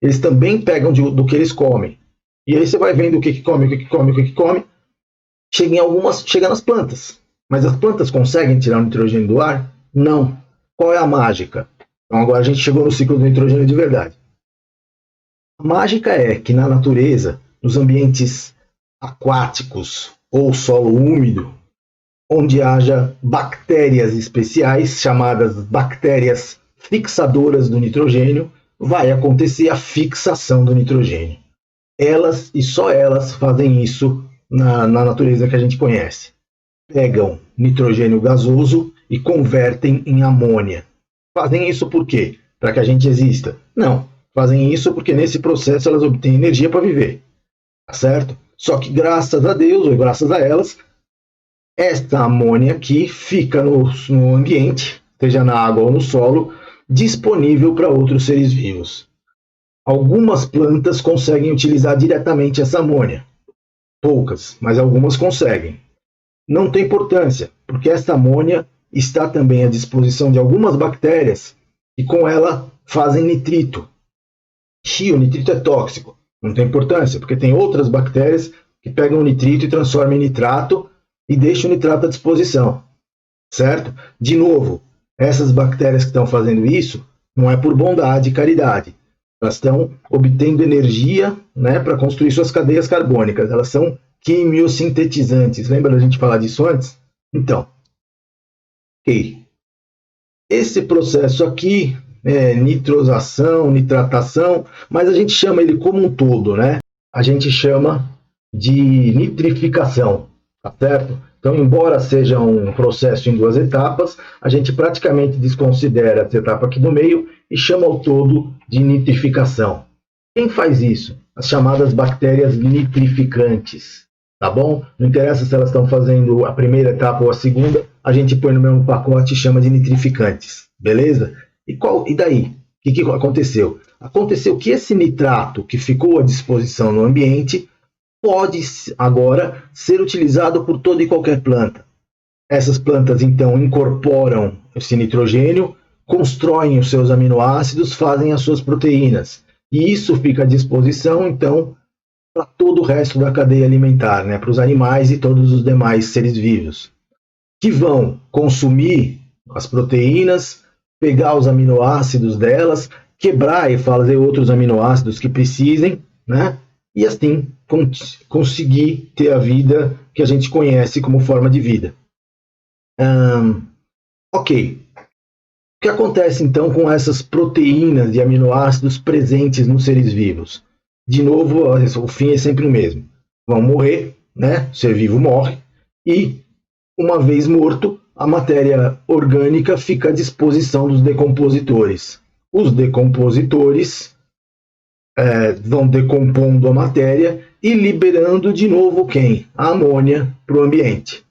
S1: Eles também pegam do que eles comem. E aí você vai vendo o que come, o que come, o que come. Chega nas plantas. Mas as plantas conseguem tirar o nitrogênio do ar? Não. Qual é a mágica? Então agora a gente chegou no ciclo do nitrogênio de verdade. A mágica é que na natureza, nos ambientes aquáticos ou solo úmido, onde haja bactérias especiais, chamadas bactérias fixadoras do nitrogênio, vai acontecer a fixação do nitrogênio. Elas e só elas fazem isso na natureza que a gente conhece. Pegam nitrogênio gasoso e convertem em amônia. Fazem isso por quê? Para que a gente exista? Não. Fazem isso porque nesse processo elas obtêm energia para viver. Tá certo? Só que graças a Deus, ou graças a elas, esta amônia aqui fica no ambiente, seja na água ou no solo, disponível para outros seres vivos. Algumas plantas conseguem utilizar diretamente essa amônia. Poucas, mas algumas conseguem. Não tem importância, porque essa amônia está também à disposição de algumas bactérias e com ela fazem nitrito. E o nitrito é tóxico. Não tem importância, porque tem outras bactérias que pegam o nitrito e transformam em nitrato e deixam o nitrato à disposição. Certo? De novo, essas bactérias que estão fazendo isso não é por bondade e caridade. Elas estão obtendo energia, né, para construir suas cadeias carbônicas. Elas são quimiosintetizantes. Lembra da gente falar disso antes? Então, ok. Esse processo aqui é nitrosação, nitratação, mas a gente chama ele como um todo, né? A gente chama de nitrificação, tá certo? Então, embora seja um processo em duas etapas, a gente praticamente desconsidera essa etapa aqui do meio e chama o todo de nitrificação. Quem faz isso? As chamadas bactérias nitrificantes, tá bom? Não interessa se elas estão fazendo a primeira etapa ou a segunda, a gente põe no mesmo pacote e chama de nitrificantes, beleza? E daí? O que aconteceu? Aconteceu que esse nitrato que ficou à disposição no ambiente pode agora ser utilizado por toda e qualquer planta. Essas plantas então incorporam esse nitrogênio, constroem os seus aminoácidos, fazem as suas proteínas. E isso fica à disposição então para todo o resto da cadeia alimentar, né? Para os animais e todos os demais seres vivos, que vão consumir as proteínas, pegar os aminoácidos delas, quebrar e fazer outros aminoácidos que precisem, né? E assim conseguir ter a vida que a gente conhece como forma de vida. Ok. O que acontece então com essas proteínas e aminoácidos presentes nos seres vivos? De novo, o fim é sempre o mesmo. Vão morrer, né? O ser vivo morre e, uma vez morto, a matéria orgânica fica à disposição dos decompositores. Os decompositores vão decompondo a matéria e liberando de novo quem? A amônia para o ambiente.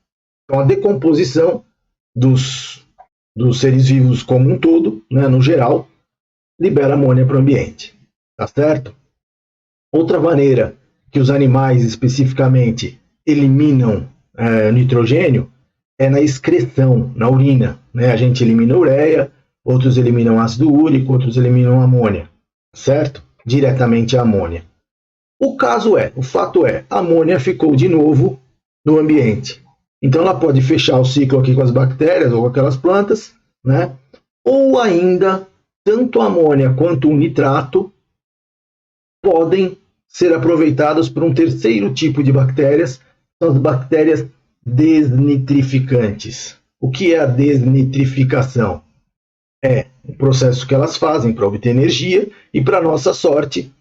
S1: Então, a decomposição dos seres vivos como um todo, né, no geral, libera amônia para o ambiente. Tá certo? Outra maneira que os animais especificamente eliminam nitrogênio é na excreção, na urina. Né? A gente elimina ureia, outros eliminam ácido úrico, outros eliminam amônia. Certo? Diretamente a amônia. O fato é, a amônia ficou de novo no ambiente. Então ela pode fechar o ciclo aqui com as bactérias ou com aquelas plantas, né? Ou ainda, tanto a amônia quanto o nitrato podem ser aproveitados por um terceiro tipo de bactérias, são as bactérias desnitrificantes. O que é a desnitrificação? É o processo que elas fazem para obter energia e, para nossa sorte,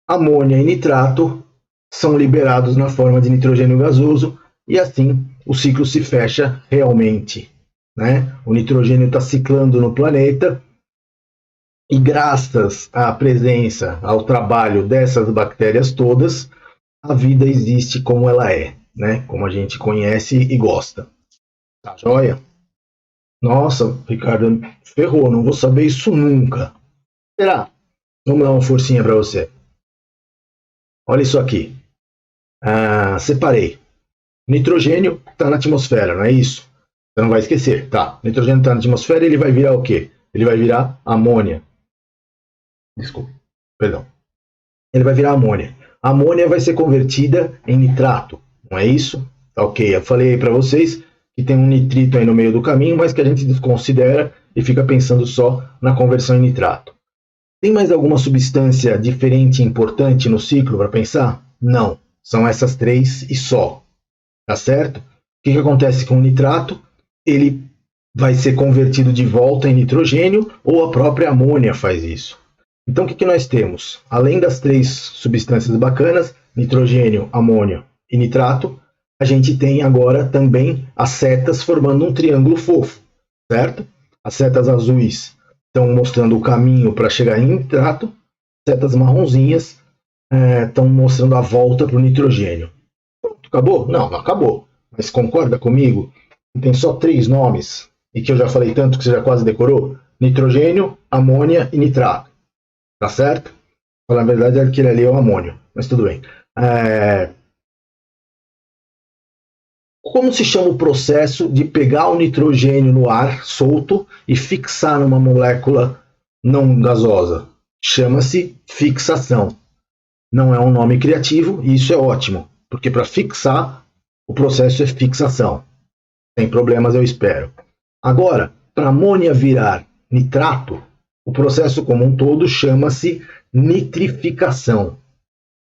S1: amônia e nitrato são liberados na forma de nitrogênio gasoso e assim o ciclo se fecha realmente. Né? O nitrogênio está ciclando no planeta e, graças à presença, ao trabalho dessas bactérias todas, a vida existe como ela é, né? Como a gente conhece e gosta. Tá joia? Nossa, Ricardo, ferrou, não vou saber isso nunca. Será? Vamos dar uma forcinha para você. Olha isso aqui. Separei. Nitrogênio está na atmosfera, não é isso? Você não vai esquecer, tá? Nitrogênio está na atmosfera e ele vai virar o quê? Ele vai virar amônia. Desculpa, perdão. Ele vai virar amônia. A amônia vai ser convertida em nitrato, não é isso? Tá ok, eu falei aí para vocês que tem um nitrito aí no meio do caminho, mas que a gente desconsidera e fica pensando só na conversão em nitrato. Tem mais alguma substância diferente e importante no ciclo para pensar? Não, são essas três e só. Tá certo? O que acontece com o nitrato? Ele vai ser convertido de volta em nitrogênio ou a própria amônia faz isso. Então o que nós temos? Além das três substâncias bacanas, nitrogênio, amônio e nitrato, a gente tem agora também as setas formando um triângulo fofo, certo? As setas azuis estão mostrando o caminho para chegar em nitrato, setas marronzinhas estão mostrando a volta para o nitrogênio. Pronto, acabou? Não acabou. Mas concorda comigo? Tem só três nomes, e que eu já falei tanto que você já quase decorou: nitrogênio, amônia e nitrato. Tá certo? Na verdade, aquele ali é o amônio, mas tudo bem. Como se chama o processo de pegar o nitrogênio no ar solto e fixar numa molécula não gasosa? Chama-se fixação. Não é um nome criativo e isso é ótimo, porque para fixar, o processo é fixação. Sem problemas, eu espero. Agora, para amônia virar nitrato, o processo como um todo chama-se nitrificação.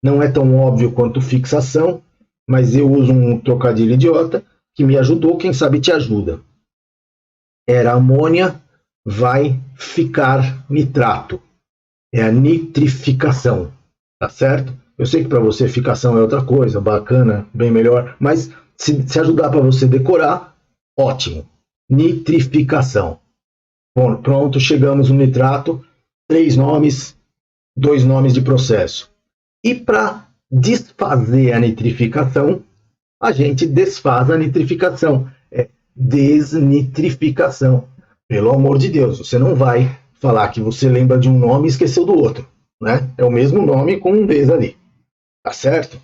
S1: Não é tão óbvio quanto fixação, mas eu uso um trocadilho idiota que me ajudou, quem sabe te ajuda. Era amônia, vai ficar nitrato. É a nitrificação, tá certo? Eu sei que para você ficação é outra coisa, bacana, bem melhor, mas se ajudar para você decorar, ótimo. Nitrificação. Bom, pronto, chegamos no nitrato. Três nomes, dois nomes de processo. E para desfazer a nitrificação, a gente desfaz a nitrificação. É desnitrificação. Pelo amor de Deus, você não vai falar que você lembra de um nome e esqueceu do outro, né? É o mesmo nome com um des ali. Tá certo?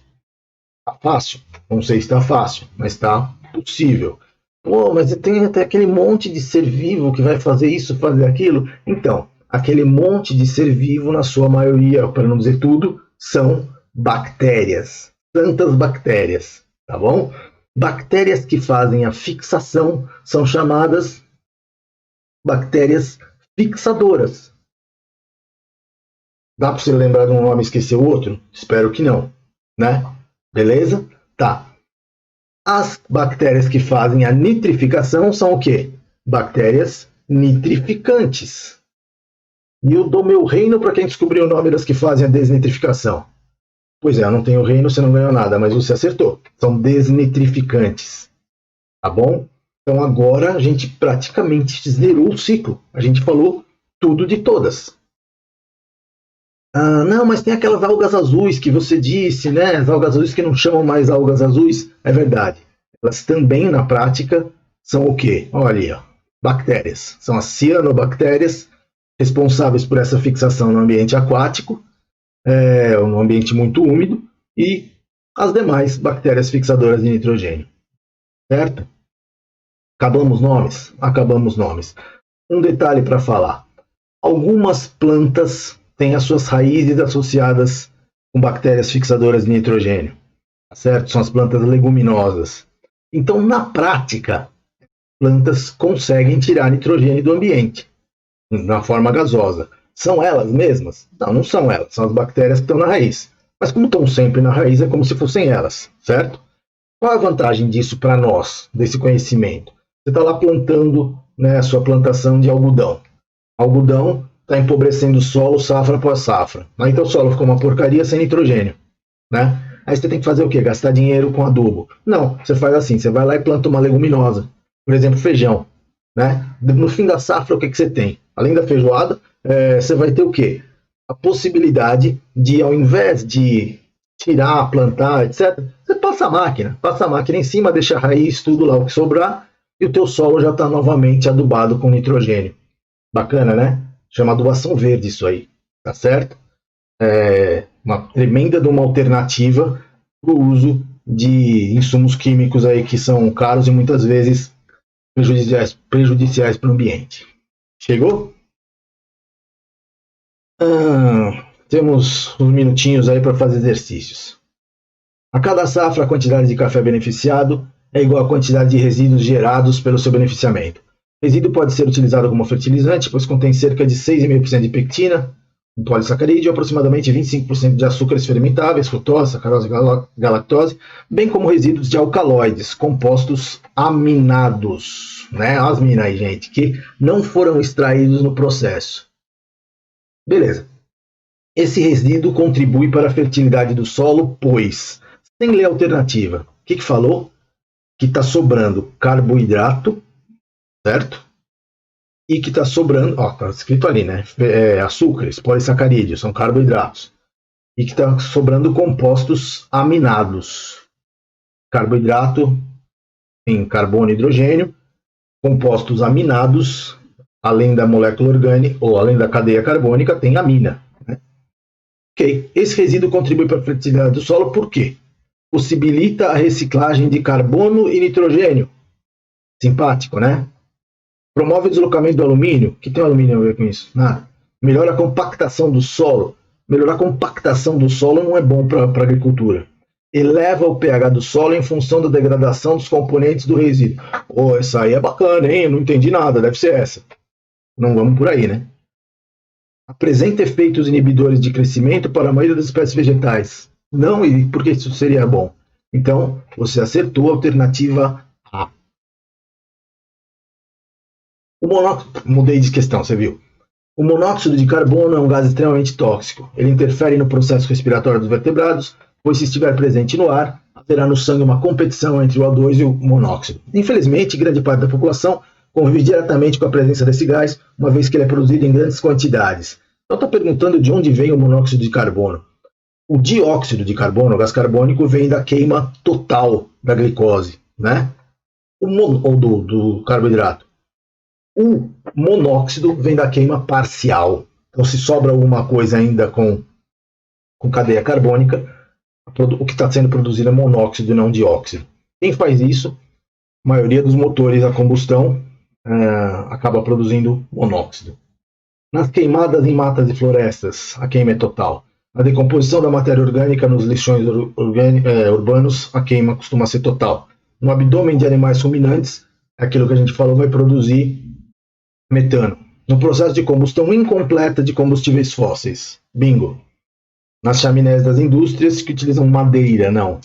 S1: Tá fácil? Não sei se tá fácil, mas tá possível. Pô, mas tem até aquele monte de ser vivo que vai fazer isso, fazer aquilo. Então, aquele monte de ser vivo, na sua maioria, para não dizer tudo, são bactérias. Santas bactérias, tá bom? Bactérias que fazem a fixação são chamadas bactérias fixadoras. Dá para você lembrar de um nome e esquecer o outro? Espero que não, né? Beleza? Tá. As bactérias que fazem a nitrificação são o quê? Bactérias nitrificantes. E eu dou meu reino para quem descobriu o nome das que fazem a desnitrificação. Pois é, eu não tenho reino, você não ganhou nada, mas você acertou. São desnitrificantes. Tá bom? Então agora a gente praticamente zerou o ciclo. A gente falou tudo de todas. Não, mas tem aquelas algas azuis que você disse, né? As algas azuis que não chamam mais algas azuis. É verdade. Elas também, na prática, são o quê? Olha ali, ó, bactérias. São as cianobactérias responsáveis por essa fixação no ambiente aquático, um ambiente muito úmido, e as demais bactérias fixadoras de nitrogênio. Certo? Acabamos nomes? Acabamos nomes. Um detalhe para falar. Algumas plantas têm as suas raízes associadas com bactérias fixadoras de nitrogênio. Certo? São as plantas leguminosas. Então, na prática, plantas conseguem tirar nitrogênio do ambiente, na forma gasosa. São elas mesmas? Não, não são elas. São as bactérias que estão na raiz. Mas como estão sempre na raiz, é como se fossem elas, certo? Qual a vantagem disso para nós, desse conhecimento? Você está lá plantando, né, a sua plantação de algodão. Algodão está empobrecendo o solo safra após safra. Aí então o solo ficou uma porcaria sem nitrogênio, né? Aí você tem que fazer o quê? Gastar dinheiro com adubo? Não, você faz assim, você vai lá e planta uma leguminosa, por exemplo, feijão, né? No fim da safra, o que você tem? Além da feijoada, você vai ter o quê? A possibilidade de, ao invés de tirar, plantar, etc., você passa a máquina em cima, deixa a raiz, tudo lá o que sobrar, e o teu solo já está novamente adubado com nitrogênio. Bacana, né? Chama adubação verde isso aí, tá certo? Uma tremenda de uma alternativa para o uso de insumos químicos aí que são caros e muitas vezes prejudiciais para o ambiente. Chegou? Temos uns minutinhos aí para fazer exercícios. A cada safra, a quantidade de café beneficiado é igual à quantidade de resíduos gerados pelo seu beneficiamento. O resíduo pode ser utilizado como fertilizante, pois contém cerca de 6,5% de pectina, um polissacarídeo, aproximadamente 25% de açúcares fermentáveis, frutose, sacarose e galactose, bem como resíduos de alcaloides, compostos aminados, né? As minas aí, gente, que não foram extraídos no processo. Beleza. Esse resíduo contribui para a fertilidade do solo, pois, sem ler a alternativa, o que falou? Que está sobrando carboidrato, certo? E que está sobrando, está escrito ali, né? Açúcares, polissacarídeos, são carboidratos. E que está sobrando compostos aminados. Carboidrato em carbono e hidrogênio, compostos aminados, além da molécula orgânica, ou além da cadeia carbônica, tem amina. Né? Ok, esse resíduo contribui para a fertilidade do solo, por quê? Possibilita a reciclagem de carbono e nitrogênio. Simpático, né? Promove o deslocamento do alumínio. O que tem alumínio a ver com isso? Nada. Melhora a compactação do solo. Melhorar a compactação do solo não é bom para a agricultura. Eleva o pH do solo em função da degradação dos componentes do resíduo. Essa aí é bacana, hein? Eu não entendi nada, deve ser essa. Não vamos por aí, né? Apresenta efeitos inibidores de crescimento para a maioria das espécies vegetais. Não, e por que isso seria bom? Então, você acertou a alternativa A. Mudei de questão, você viu? O monóxido de carbono é um gás extremamente tóxico. Ele interfere no processo respiratório dos vertebrados, pois se estiver presente no ar, haverá no sangue uma competição entre o O2 e o monóxido. Infelizmente, grande parte da população convive diretamente com a presença desse gás, uma vez que ele é produzido em grandes quantidades. Então está perguntando de onde vem o monóxido de carbono. O dióxido de carbono, o gás carbônico, vem da queima total da glicose, né? Ou do carboidrato. O monóxido vem da queima parcial. Então, se sobra alguma coisa ainda com cadeia carbônica, o que está sendo produzido é monóxido e não dióxido. Quem faz isso? A maioria dos motores a combustão acaba produzindo monóxido. Nas queimadas em matas e florestas, a queima é total. Na decomposição da matéria orgânica nos lixões urbanos, a queima costuma ser total. No abdômen de animais ruminantes, aquilo que a gente falou vai produzir metano. No processo de combustão incompleta de combustíveis fósseis. Bingo. Nas chaminés das indústrias que utilizam madeira, não.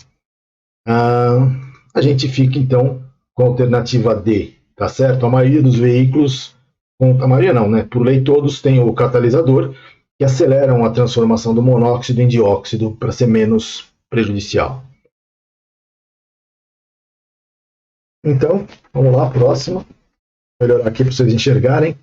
S1: A gente fica, então, com a alternativa D, tá certo? A maioria dos veículos, a maioria não, né? Por lei todos têm o catalisador, que aceleram a transformação do monóxido em dióxido para ser menos prejudicial. Então, vamos lá, próxima. Vou melhorar aqui para vocês enxergarem.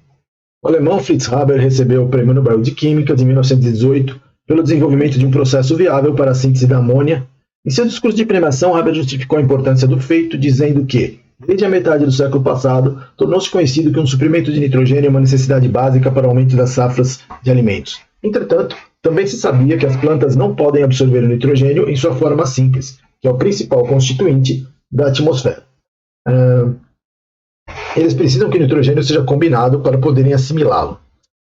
S1: O alemão Fritz Haber recebeu o Prêmio Nobel de Química de 1918 pelo desenvolvimento de um processo viável para a síntese da amônia. Em seu discurso de premiação, Haber justificou a importância do feito, dizendo que, desde a metade do século passado, tornou-se conhecido que um suprimento de nitrogênio é uma necessidade básica para o aumento das safras de alimentos. Entretanto, também se sabia que as plantas não podem absorver o nitrogênio em sua forma simples, que é o principal constituinte da atmosfera. Eles precisam que o nitrogênio seja combinado para poderem assimilá-lo.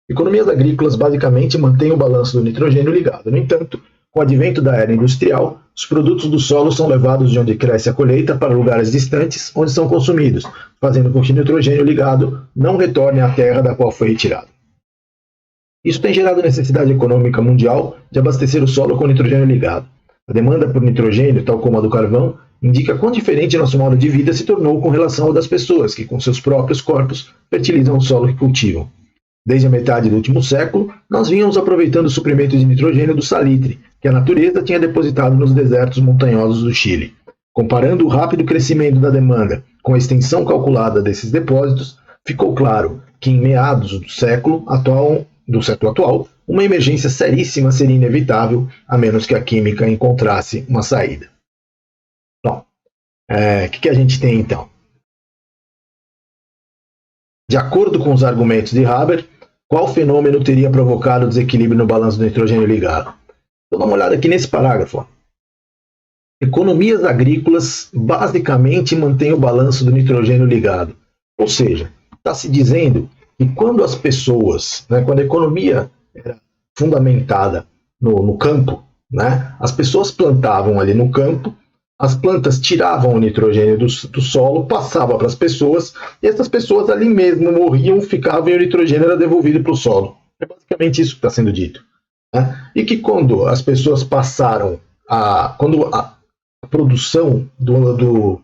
S1: Economias agrícolas basicamente mantêm o balanço do nitrogênio ligado. No entanto, com o advento da era industrial, os produtos do solo são levados de onde cresce a colheita para lugares distantes, onde são consumidos, fazendo com que o nitrogênio ligado não retorne à terra da qual foi retirado. Isso tem gerado necessidade econômica mundial de abastecer o solo com nitrogênio ligado. A demanda por nitrogênio, tal como a do carvão, indica quão diferente nosso modo de vida se tornou com relação ao das pessoas, que com seus próprios corpos fertilizam o solo que cultivam. Desde a metade do último século, nós vínhamos aproveitando o suprimento de nitrogênio do salitre, que a natureza tinha depositado nos desertos montanhosos do Chile. Comparando o rápido crescimento da demanda com a extensão calculada desses depósitos, ficou claro que em meados do século atual, uma emergência seríssima seria inevitável, a menos que a química encontrasse uma saída. Bom, o que a gente tem então? De acordo com os argumentos de Haber, qual fenômeno teria provocado o desequilíbrio no balanço do nitrogênio ligado? Vou dar uma olhada aqui nesse parágrafo. Economias agrícolas basicamente mantêm o balanço do nitrogênio ligado. Ou seja, está se dizendo que quando as pessoas, quando a economia era fundamentada no campo, as pessoas plantavam ali no campo, as plantas tiravam o nitrogênio do solo, passavam para as pessoas, e essas pessoas ali mesmo morriam, ficavam e o nitrogênio era devolvido para o solo. É basicamente isso que está sendo dito. E que quando as pessoas passaram quando a produção do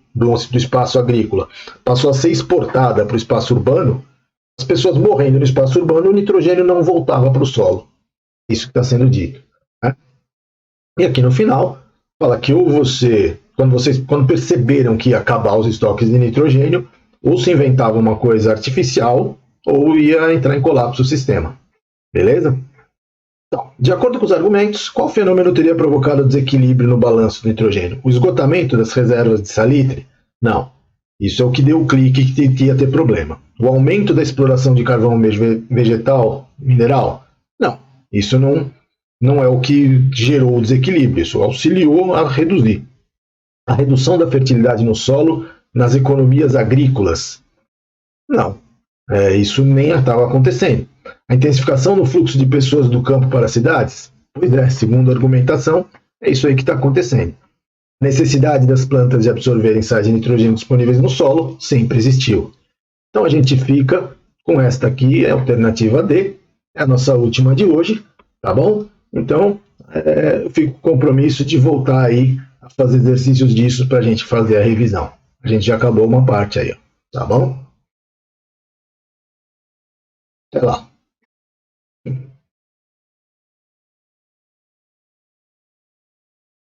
S1: espaço agrícola passou a ser exportada para o espaço urbano, as pessoas morrendo no espaço urbano, o nitrogênio não voltava para o solo. Isso que está sendo dito. E aqui no final, fala que ou quando perceberam que ia acabar os estoques de nitrogênio, ou se inventava uma coisa artificial, ou ia entrar em colapso o sistema. Beleza? Então, de acordo com os argumentos, qual fenômeno teria provocado o desequilíbrio no balanço do nitrogênio? O esgotamento das reservas de salitre? Não. Isso é o que deu o clique que ia ter problema. O aumento da exploração de carvão vegetal, mineral? Não. Isso não é o que gerou o desequilíbrio. Isso auxiliou a reduzir. A redução da fertilidade no solo nas economias agrícolas? Não. Isso nem estava acontecendo. A intensificação no fluxo de pessoas do campo para as cidades? Pois é, segundo a argumentação, é isso aí que está acontecendo. A necessidade das plantas de absorverem sais de nitrogênio disponíveis no solo sempre existiu. Então a gente fica com esta aqui, a alternativa D, é a nossa última de hoje, tá bom? Então eu fico com o compromisso de voltar aí a fazer exercícios disso para a gente fazer a revisão. A gente já acabou uma parte aí, tá bom? Até lá.